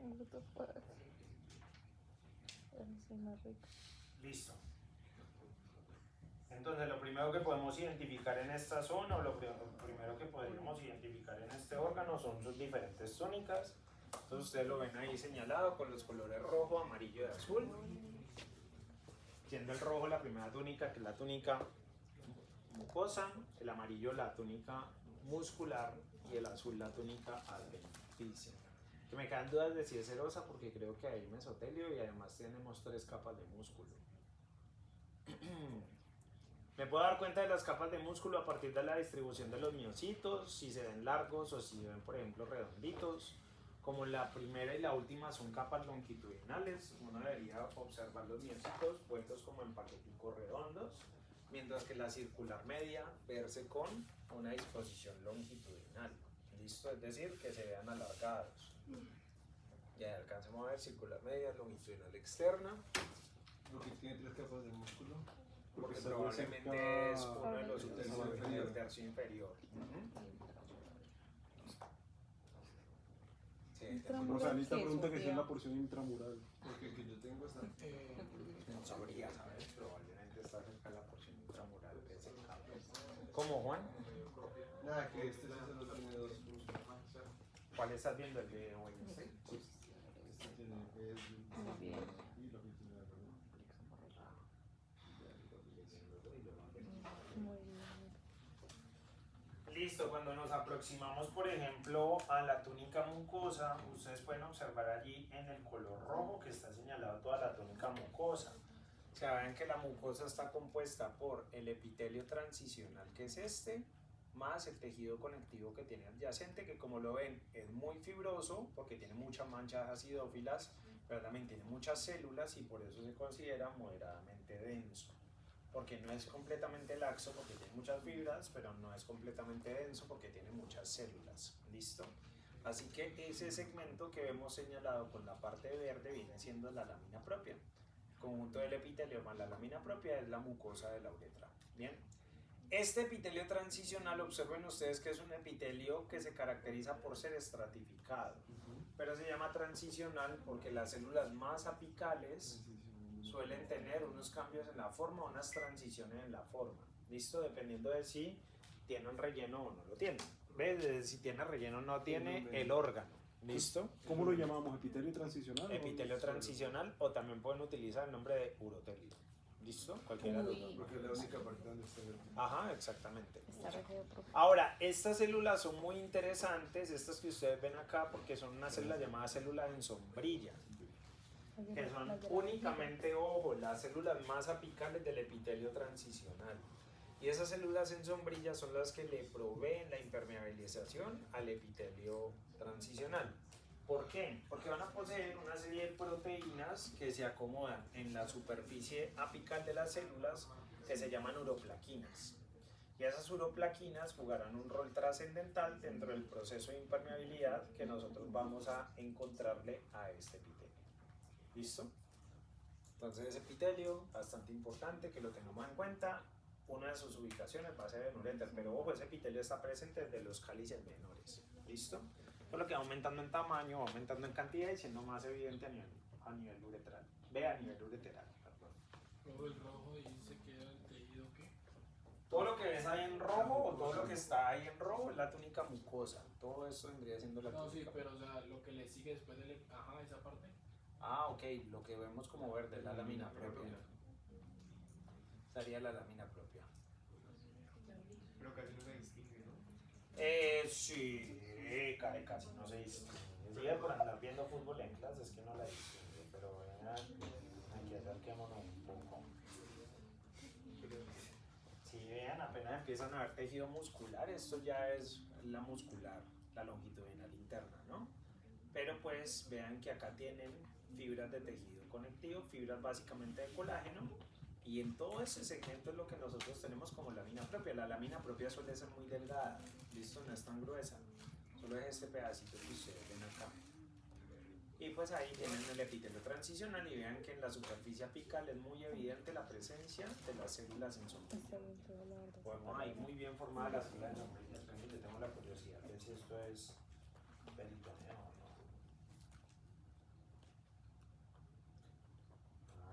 What the fuck. Soy más rica. Listo. Entonces lo primero que podemos identificar en esta zona, o lo primero que podríamos identificar en este órgano son sus diferentes túnicas. Entonces ustedes lo ven ahí señalado con los colores rojo, amarillo y azul. siendo el rojo la primera túnica, que es la túnica mucosa, el amarillo la túnica muscular y el azul la túnica adventicia. Que me quedan dudas de si es serosa porque creo que hay mesotelio y además tenemos 3 capas de músculo. Me puedo dar cuenta de las capas de músculo a partir de la distribución de los miocitos, si se ven largos o si se ven, por ejemplo, redonditos. Como la primera y la última son capas longitudinales, uno debería observar los miocitos vueltos como en paqueticos redondos, mientras que la circular media verse con una disposición longitudinal. ¿Listo? Es decir, que se vean alargados. Ya alcancemos a ver circular media, longitudinal externa. Porque tiene 3 capas de músculo. Porque está probablemente cerca es uno de los últimos inferior. del tercio inferior. Sí, Rosalita pregunta que si es la porción intramural. Porque el que yo tengo está. no sabría, ¿sabes? Probablemente está cerca de la porción intramural de ese cable. ¿Cómo, Juan? Nada, que este sí solo tiene 2 músculos. ¿Cuál estás viendo? ¿El de ONC? Este tiene. Muy bien. Y longitudinal, perdón. Muy bien. Listo, cuando nos aproximamos, por ejemplo, a la túnica mucosa, ustedes pueden observar allí en el color rojo que está señalado toda la túnica mucosa. O sea, ven que la mucosa está compuesta por el epitelio transicional, que es este, más el tejido conectivo que tiene adyacente, que como lo ven es muy fibroso porque tiene muchas manchas acidófilas, pero también tiene muchas células y por eso se considera moderadamente denso. Porque no es completamente laxo porque tiene muchas fibras, pero no es completamente denso porque tiene muchas células. ¿Listo? Así que ese segmento que vemos señalado con la parte verde viene siendo la lámina propia. El conjunto del epitelio más la lámina propia es la mucosa de la uretra. Bien. Este epitelio transicional, observen ustedes que es un epitelio que se caracteriza por ser estratificado, pero se llama transicional porque las células más apicales suelen tener unos cambios en la forma, unas transiciones en la forma. ¿Listo? Dependiendo de si tienen relleno o no lo tienen. ¿Ves? Si tiene relleno o no tiene el órgano. ¿Listo? ¿Cómo lo llamamos? ¿Epitelio transicional? Epitelio transicional o también pueden utilizar el nombre de urotelio. ¿Listo? Cualquiera de los dos. Porque es la única parte donde está el. Ajá, exactamente. Está regido por... Ahora, estas células son muy interesantes, estas que ustedes ven acá, porque son unas células llamadas células en sombrilla, que son únicamente, ojo, las células más apicales del epitelio transicional. Y esas células en sombrilla son las que le proveen la impermeabilización al epitelio transicional. ¿Por qué? Porque van a poseer una serie de proteínas que se acomodan en la superficie apical de las células que se llaman uroplaquinas. Y esas uroplaquinas jugarán un rol trascendental dentro del proceso de impermeabilidad que nosotros vamos a encontrarle a este epitelio. ¿Listo? Entonces ese epitelio, bastante importante que lo tengamos en cuenta, una de sus ubicaciones va a ser en ureter, pero ojo, ese epitelio está presente desde los cálices menores. ¿Listo? Por lo que va aumentando en tamaño, va aumentando en cantidad y siendo más evidente a nivel uretral. Ve a nivel ureteral, perdón. Todo el rojo y se queda el tejido que. Todo lo que ves ahí en rojo o todo lo que está ahí en rojo es la túnica mucosa. Todo eso vendría siendo la No, sí, túnica. pero o sea, lo que le sigue después del. Ajá, esa parte. Ah, ok, lo que vemos como verde es la lámina propia. Sería la lámina propia. Pero casi no se distingue, ¿no? Sí, casi no se distingue. Sí, por andar viendo fútbol en clases es que no la distingue, pero aquí acerquémonos un poco. Si vean, apenas empiezan a ver tejido muscular, esto ya es la muscular, la longitudinal interna, ¿no? Pero pues vean que acá tienen fibras de tejido conectivo, fibras básicamente de colágeno, y en todo ese segmento es lo que nosotros tenemos como lámina propia. La lámina propia suele ser muy delgada, ¿listo? No es tan gruesa, solo es este pedacito que ustedes ven acá. Y pues ahí tienen el epitelio transicional y vean que en la superficie apical es muy evidente la presencia de las células en sombrilla. Podemos ahí muy bien formadas las células en sombrilla. Yo tengo la curiosidad de si esto es peritoneo o no.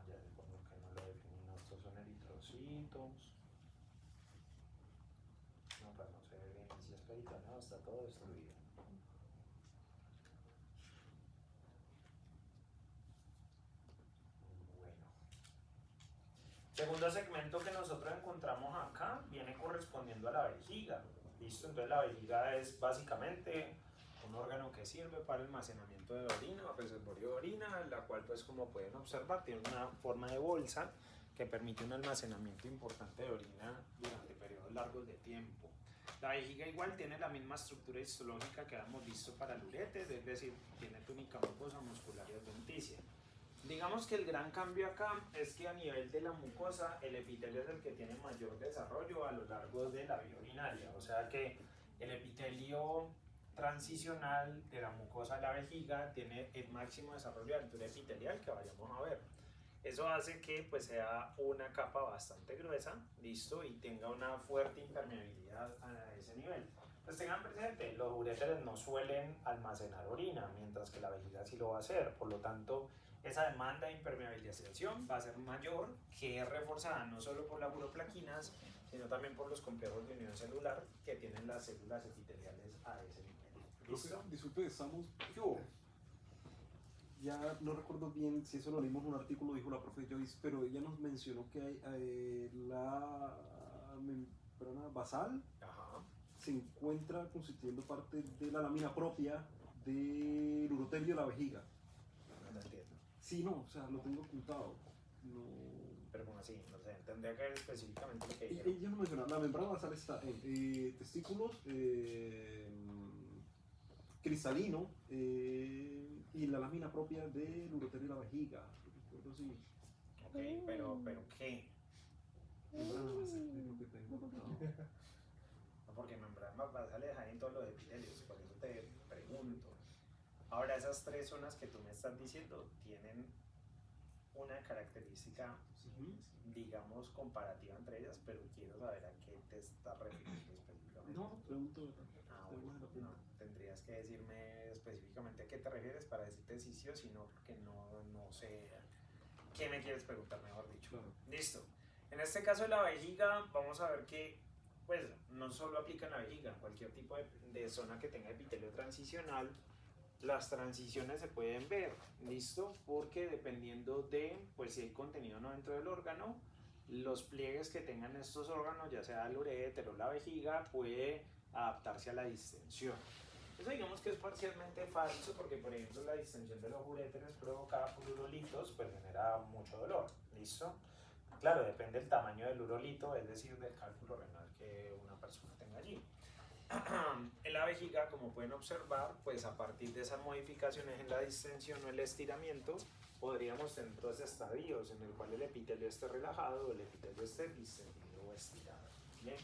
Ya como que no lo definimos, estos son eritrocitos. No, pues no se ve bien si es peritoneo, está todo destruido. Bueno. Segundo segmento que nosotros encontramos acá viene correspondiendo a la vejiga. ¿Listo? Entonces la vejiga es básicamente un órgano que sirve para el almacenamiento de orina o reservorio de orina, la cual pues como pueden observar tiene una forma de bolsa que permite un almacenamiento importante de orina durante periodos largos de tiempo. La vejiga igual tiene la misma estructura histológica que habíamos visto para el ureter, es decir, tiene túnica mucosa, muscular y adventicia. Digamos que el gran cambio acá es que a nivel de la mucosa el epitelio es el que tiene mayor desarrollo a lo largo de la vía urinaria, o sea que el epitelio transicional de la mucosa a la vejiga tiene el máximo desarrollo de altura epitelial que vayamos a ver. Eso hace que pues sea una capa bastante gruesa, listo, y tenga una fuerte impermeabilidad a ese nivel. Pues tengan presente, los uréteres no suelen almacenar orina, mientras que la vejiga sí lo va a hacer, por lo tanto esa demanda de impermeabilización va a ser mayor, que es reforzada no solo por las uroplaquinas, sino también por los complejos de unión celular que tienen las células epiteliales a ese nivel. ¿Listo? Disculpe, estamos. Yo ya no recuerdo bien si eso lo leímos en un artículo, dijo la profe Joyce, pero ella nos mencionó que hay la membrana basal. Ajá. Se encuentra constituyendo parte de la lámina propia del urotelio de la vejiga. No te entiendo. Sí, no, o sea, lo tengo apuntado. No. Pero como así, no sé, tendría que ver específicamente lo que Ella dijeron. nos menciona, la membrana basal está en testículos, cristalino y la lámina propia del urotelio de la vejiga. Recuerdo sí. Ok, pero ¿qué? Membrana basal, es lo que tengo anotado. No, porque membranas basales hay en todos los epitelios, por eso te pregunto. Ahora, esas tres zonas que tú me estás diciendo tienen una característica, digamos, comparativa entre ellas, pero quiero saber a qué te estás refiriendo específicamente. No, pregunto. Ah, bueno, no, tendrías que decirme específicamente a qué te refieres para decirte si sí o si no, porque no sé qué me quieres preguntar, mejor dicho. Claro. Listo. En este caso de la vejiga, vamos a ver que pues no solo aplica en la vejiga, en cualquier tipo de zona que tenga epitelio transicional, las transiciones se pueden ver, ¿listo? Porque dependiendo de, pues si hay contenido no dentro del órgano, los pliegues que tengan estos órganos, ya sea el uréter o la vejiga, puede adaptarse a la distensión. Eso digamos que es parcialmente falso porque, por ejemplo, la distensión de los uréteres provocada por urolitos, pues genera mucho dolor, ¿listo? Claro, depende del tamaño del urolito, es decir, del cálculo renal que una persona tenga allí. En la vejiga, como pueden observar, pues a partir de esas modificaciones en la distensión o el estiramiento, podríamos tener dos estadios en el cual el epitelio esté relajado o el epitelio esté distendido o estirado. Bien.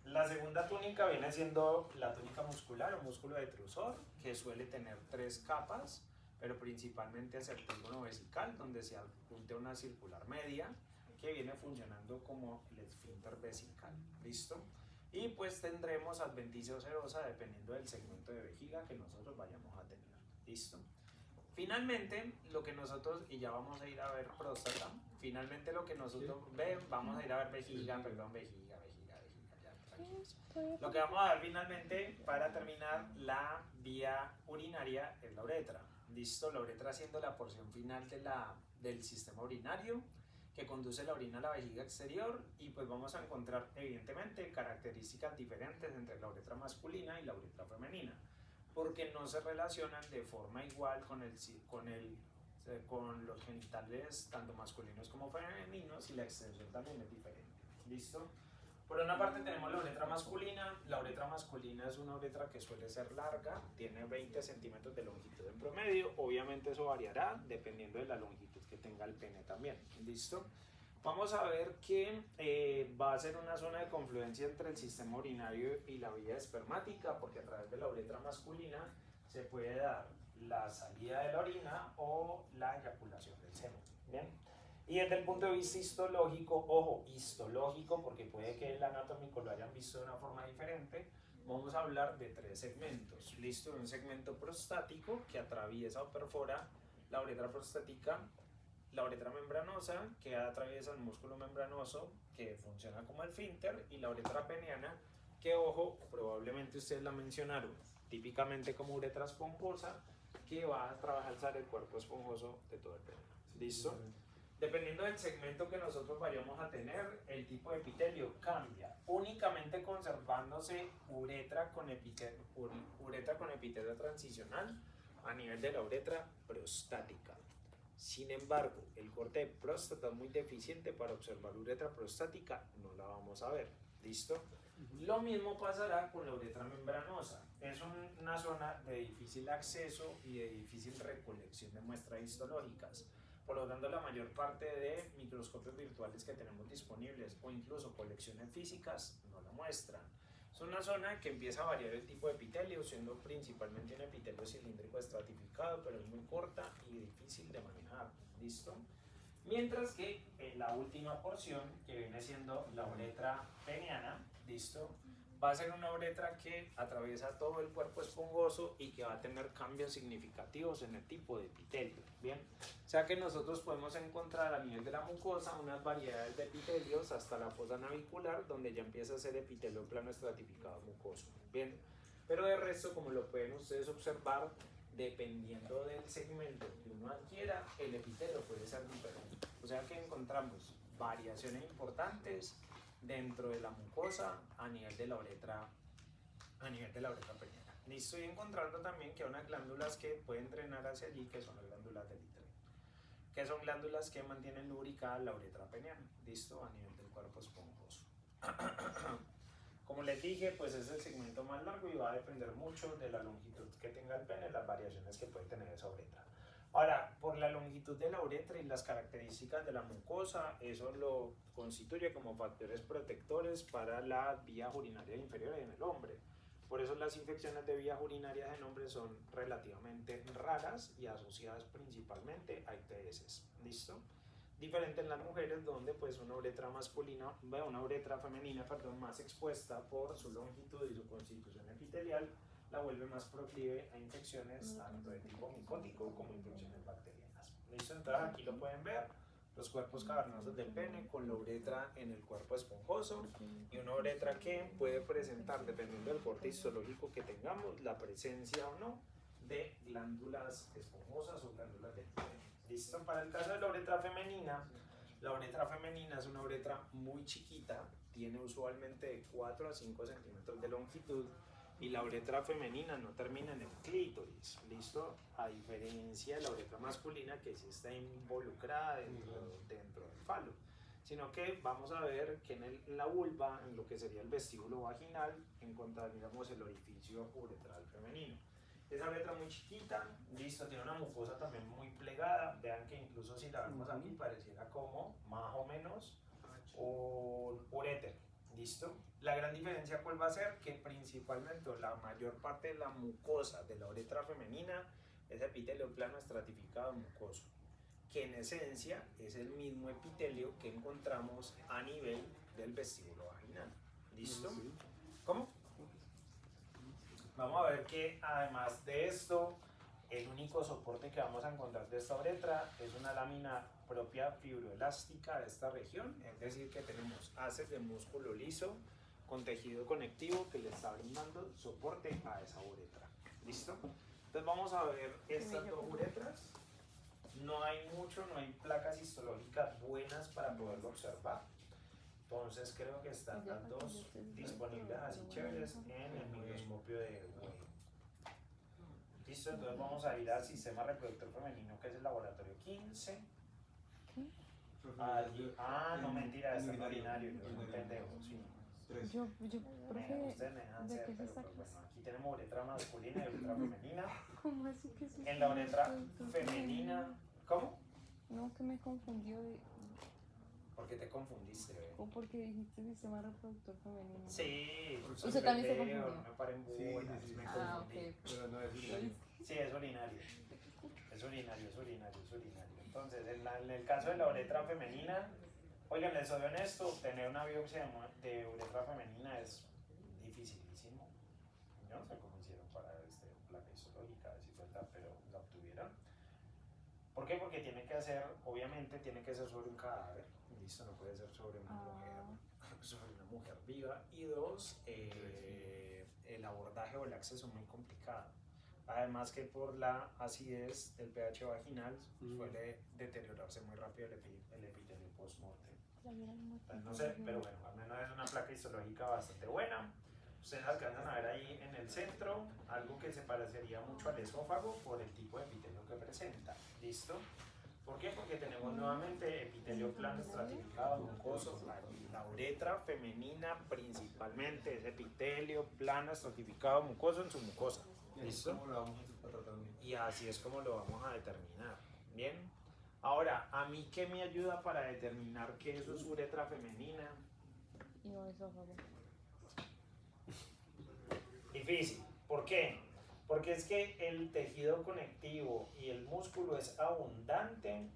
La segunda túnica viene siendo la túnica muscular o músculo detrusor, que suele tener tres capas, pero principalmente hacia el polígono vesical, donde se adjunta una circular media, que viene funcionando como el esfínter vesical. ¿Listo? Y pues tendremos adventicia o serosa dependiendo del segmento de vejiga que nosotros vayamos a tener. ¿Listo? Finalmente, lo que nosotros, y ya vamos a ir a ver próstata, finalmente lo que nosotros vamos a ir a ver vejiga, ya, tranquilos. Lo que vamos a ver finalmente para terminar la vía urinaria es la uretra. ¿Listo? La uretra siendo la porción final del sistema urinario que conduce la orina a la vejiga exterior, y pues vamos a encontrar evidentemente características diferentes entre la uretra masculina y la uretra femenina, porque no se relacionan de forma igual con los genitales tanto masculinos como femeninos, y la extensión también es diferente. ¿Listo? Por una parte tenemos la uretra masculina. La uretra masculina es una uretra que suele ser larga, tiene 20 centímetros de longitud en promedio. Obviamente eso variará dependiendo de la longitud que tenga el pene también. ¿Listo? Vamos a ver que va a ser una zona de confluencia entre el sistema urinario y la vía espermática, porque a través de la uretra masculina se puede dar la salida de la orina o la eyaculación del semen. ¿Bien? Y desde el punto de vista histológico, ojo, histológico, porque puede que el anatómico lo hayan visto de una forma diferente, vamos a hablar de tres segmentos. ¿Listo? Un segmento prostático que atraviesa o perfora la uretra prostática, la uretra membranosa que atraviesa el músculo membranoso que funciona como el esfínter, y la uretra peniana que, ojo, probablemente ustedes la mencionaron típicamente como uretra esponjosa, que va a trabajar el cuerpo esponjoso de todo el pene. ¿Listo? Dependiendo del segmento que nosotros vayamos a tener, el tipo de epitelio cambia, únicamente conservándose uretra con epitelio transicional a nivel de la uretra prostática. Sin embargo, el corte de próstata es muy deficiente para observar uretra prostática, no la vamos a ver. ¿Listo? Lo mismo pasará con la uretra membranosa. Es una zona de difícil acceso y de difícil recolección de muestras histológicas. Por lo tanto, la mayor parte de microscopios virtuales que tenemos disponibles o incluso colecciones físicas no la muestran. Es una zona que empieza a variar el tipo de epitelio, siendo principalmente un epitelio cilíndrico estratificado, pero es muy corta y difícil de manejar. ¿Listo? Mientras que en la última porción, que viene siendo la uretra peniana, ¿listo? Va a ser una uretra que atraviesa todo el cuerpo esponjoso y que va a tener cambios significativos en el tipo de epitelio, ¿bien? O sea que nosotros podemos encontrar a nivel de la mucosa unas variedades de epitelios hasta la fosa navicular, donde ya empieza a ser epitelio plano estratificado mucoso, ¿bien? Pero de resto, como lo pueden ustedes observar, dependiendo del segmento que uno adquiera, el epitelio puede ser diferente. O sea que encontramos variaciones importantes dentro de la mucosa a nivel de la uretra peniana. Listo, y encontrando también que hay unas glándulas que pueden drenar hacia allí, que son las glándulas del Ithre, que son glándulas que mantienen lubricada la uretra peniana, listo, a nivel del cuerpo esponjoso. Como les dije, pues es el segmento más largo y va a depender mucho de la longitud que tenga el pene, las variaciones que puede tener esa uretra. Ahora, por la longitud de la uretra y las características de la mucosa, eso lo constituye como factores protectores para las vías urinarias inferiores en el hombre. Por eso las infecciones de vías urinarias en hombres son relativamente raras y asociadas principalmente a ITS. ¿Listo? Diferente en las mujeres, donde pues una uretra femenina, más expuesta por su longitud y su constitución epitelial, la vuelve más proclive a infecciones tanto de tipo micótico como infecciones bacterianas. ¿Listo? Entonces aquí lo pueden ver, los cuerpos cavernosos del pene con la uretra en el cuerpo esponjoso y una uretra que puede presentar, dependiendo del corte histológico que tengamos, la presencia o no de glándulas esponjosas o glándulas del pene. ¿Listo? Para el caso de la uretra femenina es una uretra muy chiquita, tiene usualmente de 4 a 5 centímetros de longitud y la uretra femenina no termina en el clítoris, ¿listo? A diferencia de la uretra masculina que sí está involucrada dentro del falo, sino que vamos a ver que en la vulva, en lo que sería el vestíbulo vaginal, encontraríamos el orificio uretral femenino. Esa uretra muy chiquita, listo, tiene una mucosa también muy plegada, vean que incluso si la vemos aquí pareciera como más o menos un uréter, listo. La gran diferencia cuál va a ser que principalmente la mayor parte de la mucosa de la uretra femenina es epitelio plano estratificado mucoso, que en esencia es el mismo epitelio que encontramos a nivel del vestíbulo vaginal, listo. ¿Cómo? Vamos a ver que además de esto, el único soporte que vamos a encontrar de esta uretra es una lámina propia fibroelástica de esta región, es decir que tenemos haces de músculo liso con tejido conectivo que le está brindando soporte a esa uretra. ¿Listo? Entonces vamos a ver estas dos uretras. No hay placas histológicas buenas para poderlo observar. Entonces creo que están las dos disponibles así chéveres en el microscopio de Wayne. Listo, entonces vamos a ir al sistema reproductor femenino, que es el laboratorio 15. Allí, no mentira, está en urinario, yo soy un pendejo, sí. Ustedes me dejan ser, pero pues bueno, aquí tenemos uretra masculina y uretra femenina. ¿Cómo así que sí? En la uretra femenina, ¿cómo? No, que me confundió. ¿Por qué te confundiste, bebé? O porque dijiste sistema reproductor femenino. Sí, ¿Usted también se confundió? No me paren bolas, me confundí. Ok. Pero no es urinario. Sí, es urinario. Es urinario. Entonces, en el caso de la uretra femenina, oigan, les soy honesto, tener una biopsia de uretra femenina es dificilísimo. Yo no sé cómo hicieron para placa histológica, a ver si cuenta, pero la obtuvieron. ¿Por qué? Porque obviamente tiene que ser sobre un cadáver. Listo, no puede ser sobre una mujer viva. Y dos, el abordaje o el acceso es muy complicado. Además que por la acidez del pH vaginal suele deteriorarse muy rápido el epitelio post-mortem. No sé, pero bueno, al menos es una placa histológica bastante buena. Ustedes alcanzan a ver ahí en el centro algo que se parecería mucho al esófago por el tipo de epitelio que presenta. ¿Listo? ¿Por qué? Porque tenemos nuevamente epitelio plano estratificado, mucoso. La uretra femenina principalmente es epitelio plano estratificado, mucoso en su mucosa. ¿Listo? ¿Cómo lo vamos a tratar? Y así es como lo vamos a determinar. Bien. Ahora, ¿a mí qué me ayuda para determinar que eso es uretra femenina? Y no esófago. Difícil. ¿Por qué? Porque es que el tejido conectivo y el músculo es abundante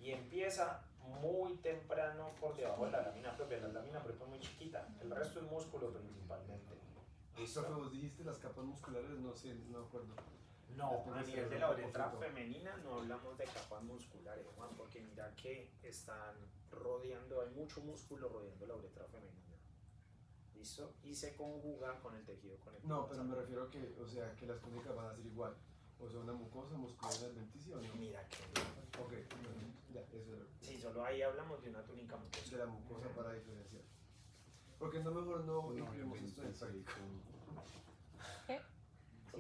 y empieza muy temprano por debajo de la lámina propia. La lámina propia es muy chiquita. El resto es músculo principalmente. ¿Listo? Vos dijiste las capas musculares, no sé, no me acuerdo. No, a nivel de la uretra femenina no hablamos de capas musculares, Juan, porque mira que están rodeando, hay mucho músculo rodeando la uretra femenina. ¿Listo? Y se conjuga con el tejido conectivo. No, pero me refiero a que, o sea, que las túnicas van a ser igual. O sea, una mucosa muscular adventicia o no. Mira que Ok, ya, eso era. sí, solo ahí hablamos de una túnica mucosa. De la mucosa para diferenciar. Porque no mejor no incluimos esto en el práctico. ¿Qué?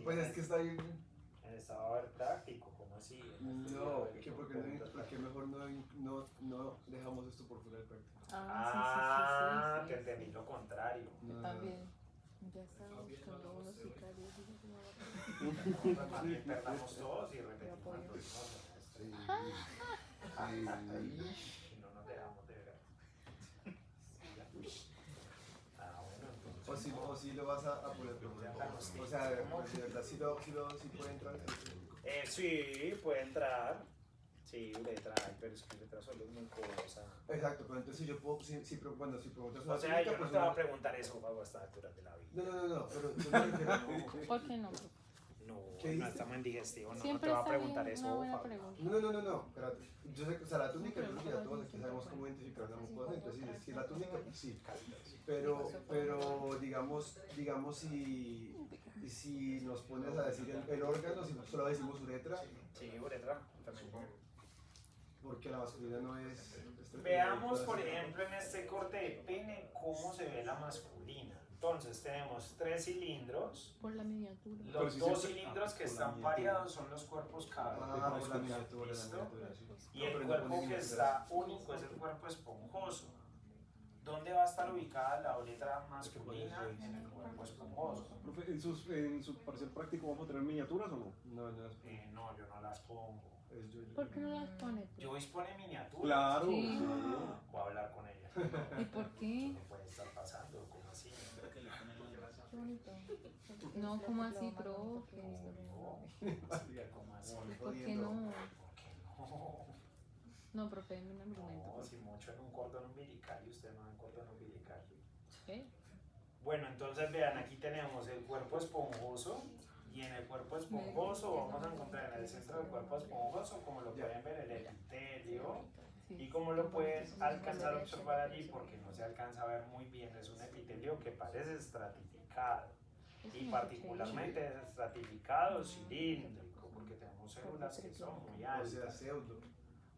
Pues es que está ahí. En estado a ver práctico, ¿cómo así? No, que porque mejor no dejamos esto por fuera del práctico. Ah, sí, te entendí lo contrario. Yo también. Ya estaba buscando unos sicarios y no se me va a También perdamos todos y repetimos apoyo. el próximo semestre. Ahí. Y no nos dejamos de ver. Bueno, entonces. O si lo vas a poner por o sea, de verdad, si puede entrar. Sí, puede entrar. Sí, uretra, pero es que uretra solo es mucosa. Exacto, pero entonces si yo puedo, bueno, si preguntas una O sea, yo no pues te voy a preguntar eso a estas alturas de la vida. No, pero yo me refiero, ¿Por qué no? No, ¿Qué no dices? estamos en digestivo, no, Siempre te va a está preguntar bien, eso. una buena Fabio. pregunta. no, espérate. Yo sé, o sea, la túnica, yo creo que ya todos aquí sabemos cómo identificar una mucosa, entonces si es la túnica, pues sí. Pero digamos si nos pones a decir el órgano, si solo decimos uretra, Sí, uretra también. porque la masculina no es. Veamos, por ejemplo, en este corte de pene, cómo se ve la masculina. Entonces, tenemos 3 cilindros. Por la miniatura. Pero Los si 2 siempre- cilindros que por la están miniatura. pareados son los cuerpos Por la cavernosos. miniatura, ¿Listo? sí. Y No, el pero le cuerpo ponen que está único es el cuerpo esponjoso. ¿Dónde va a estar ubicada la uretra masculina? En el cuerpo esponjoso. Profe, en su parcial práctico vamos a tener miniaturas o no? No, No, yo no las pongo. es yo. ¿Por qué no las pone? Yo dispone miniaturas. Claro. Sí. Voy a hablar con ella. ¿Y por qué? ¿Qué puede estar pasando? ¿Cómo así? Qué bonito. No, como así, profe. ¿Cómo así? ¿Por qué no? ¿Por qué no? No, profe, dame un argumento. No, si mucho en un cordón umbilical y usted no en cordón umbilical. ¿Qué? Bueno, entonces vean, aquí tenemos el cuerpo esponjoso y en el cuerpo esponjoso vamos a encontrar en el centro del cuerpo esponjoso, como lo pueden ver, el epitelio. Y como lo pueden alcanzar a observar allí, porque no se alcanza a ver muy bien, es un epitelio que parece estratificado y particularmente es estratificado cilíndrico, porque tenemos células que son muy O sea, altas. pseudo.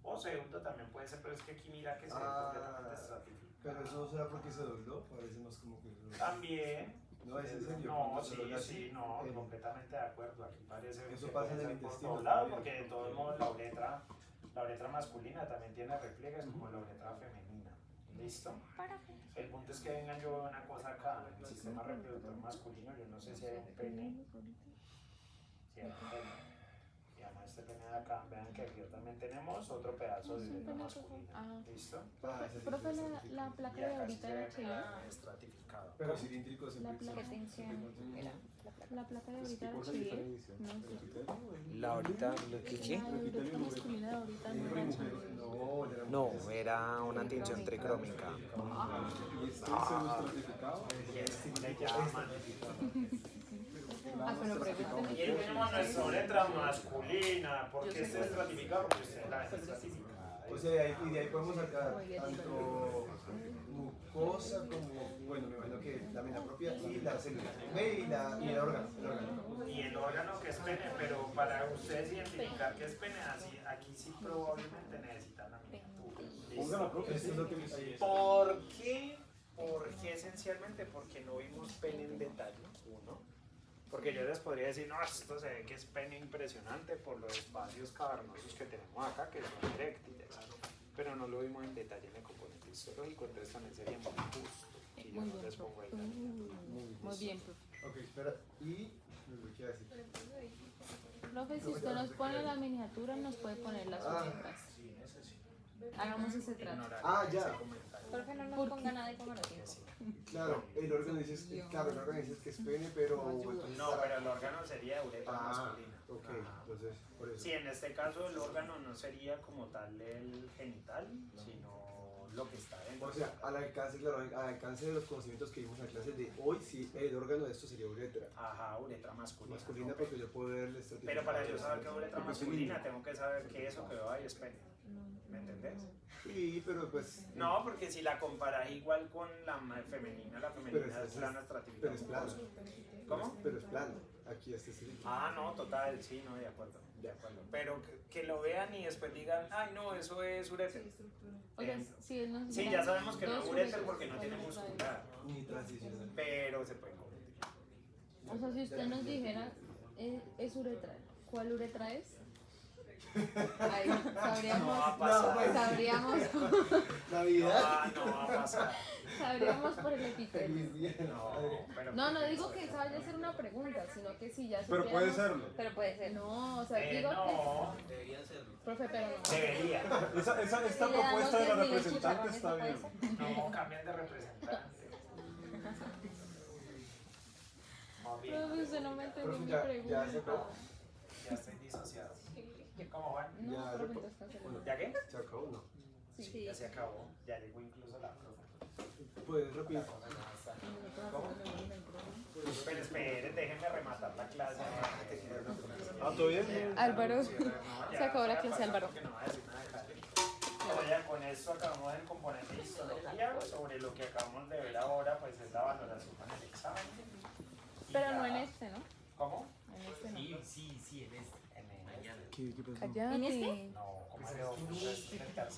O pseudo también puede ser, pero es que aquí mira que se ve completamente estratificado. Pero eso no será porque se dobló, parece más como que. También. No, es en serio. No, cuando se sí, dobla sí, así, no, el- completamente de acuerdo. Aquí parece Eso que pasa puede en el ser por intestino todos lados, también. porque de todos modos la uretra masculina también tiene repliegues como la uretra femenina. ¿Listo? El punto es que vengan, yo veo una cosa acá, en el sistema reproductor masculino, yo no sé si hay un pene. Si hay un pene. Y además este pene de acá, vean que aquí también tenemos otro pedazo de uretra masculina. ¿Listo? ese sí Profe, es la placa Y de acá sí ahorita se ve era chile. estratificado. Pero cilíndrico siempre La placa existe. La placa de ahorita era ¿Cuál es la chile. diferencia? No ¿El sé. epitelio o el- La ahorita, ¿lo que qué? La uretra masculina de ahorita no era chile. No, era una tinción tricrómica. ¿Y este pseudoestratificado? Le llaman. Ah, pero pregúnteme Y qué tenemos nuestra uretra masculina. ¿Por qué está estratificado? Porque ustedes la ven estratificada. O sea, y de ahí podemos sacar tanto cosa como, bueno, me imagino que la membrana propia y la célula. Y el órgano. Y el órgano que es pene, pero para ustedes identificar que es pene, así, aquí sí probablemente necesitan la miniatura. Ponga la propia. Esto es lo que me dice. ¿Por qué? Porque esencialmente porque no vimos pene en detalle, uno. Porque yo les podría decir, no, esto se ve que es pene impresionante por los espacios cavernosos que tenemos acá, que son eréctiles, ¿no? Pero no lo vimos en detalle en el componente histológico, entonces también sería muy justo si yo Muy no bien, les pongo ahí profe. la Muy bien, profe. Ok, espera. Y lo que iba a decir. Profe, si usted nos pone la miniatura, nos puede poner las uñas. Sí, eso sí. Hagamos ese trato. Ignorar Ya. ese comentario. Profe, no ¿Por nos ponga nada de cámara Que tiempo. sí. Claro, el órgano dices que es pene, pero... No, pero el órgano sería uretra masculina. Ok, Ajá. entonces, por eso. Sí, en este caso el órgano no sería como tal el genital, sino lo que está dentro. O sea, al alcance de los conocimientos que vimos en la clase de hoy, sí, el órgano de esto sería uretra. Ajá, uretra masculina. Masculina ok. porque yo puedo ver el estratificado. Pero para yo saber que es uretra Porque es masculina, tengo que saber que eso que veo ahí es pene. ¿Me entendés? Sí, pero pues... No, porque si la comparas igual con la femenina Pero es plana estratificada. Pero es plano. ¿Cómo? Pero es plano. Aquí este es el... Ah, no, total, sí, no, de acuerdo. Pero que lo vean y después digan, ay, no, eso es uretra. O sea, si él nos Sí, dice ya sabemos que no es dos uretra uretras, porque no tiene ¿cuál uretra es? muscular, Ni transicional. pero se puede convertir. O sea, si usted nos dijera, es uretra, ¿cuál uretra es? Ahí No va a sabríamos, pasar. sabríamos, Navidad. No va a pasar. sabríamos por el epitelio. Feliz día. No, pero No digo que esa vaya a ser una pregunta, sino que si ya Pero puede supiéramos- serlo. Pero puede ser. No, o sea, digo no, que... Profe, pero no. debería. Esta Si le damos propuesta de la 10.000 representante chicharrones, está ¿no puede bien. ser? No, cambian de representante. Más bien. Profe, usted no me entendió Profe, mi ya pregunta. se acabó. Ya estoy disociado. ¿Cómo van? No, Ya, profe, repo- entonces cancela. bueno. ¿Ya qué? ¿Se acabó no? Sí, ya se acabó. Ya llegó incluso la profe. Puedes repetir. ¿Cómo? Pero esperen, déjenme rematar la clase. ¿Todo bien? Álvaro, No, ya, se acabó la ya clase, pasó Álvaro. porque no va a decir nada de Cali. Oye, con esto acabamos el componente de histología. Sobre lo que acabamos de ver ahora, pues es la valoración en el examen. Y Pero ya- no en este, ¿no? ¿Cómo? En este no. Sí, en este. En el. Mañana. ¿Qué pasó? Cállate. ¿En este? No, ¿cómo se llama? Es el tercero.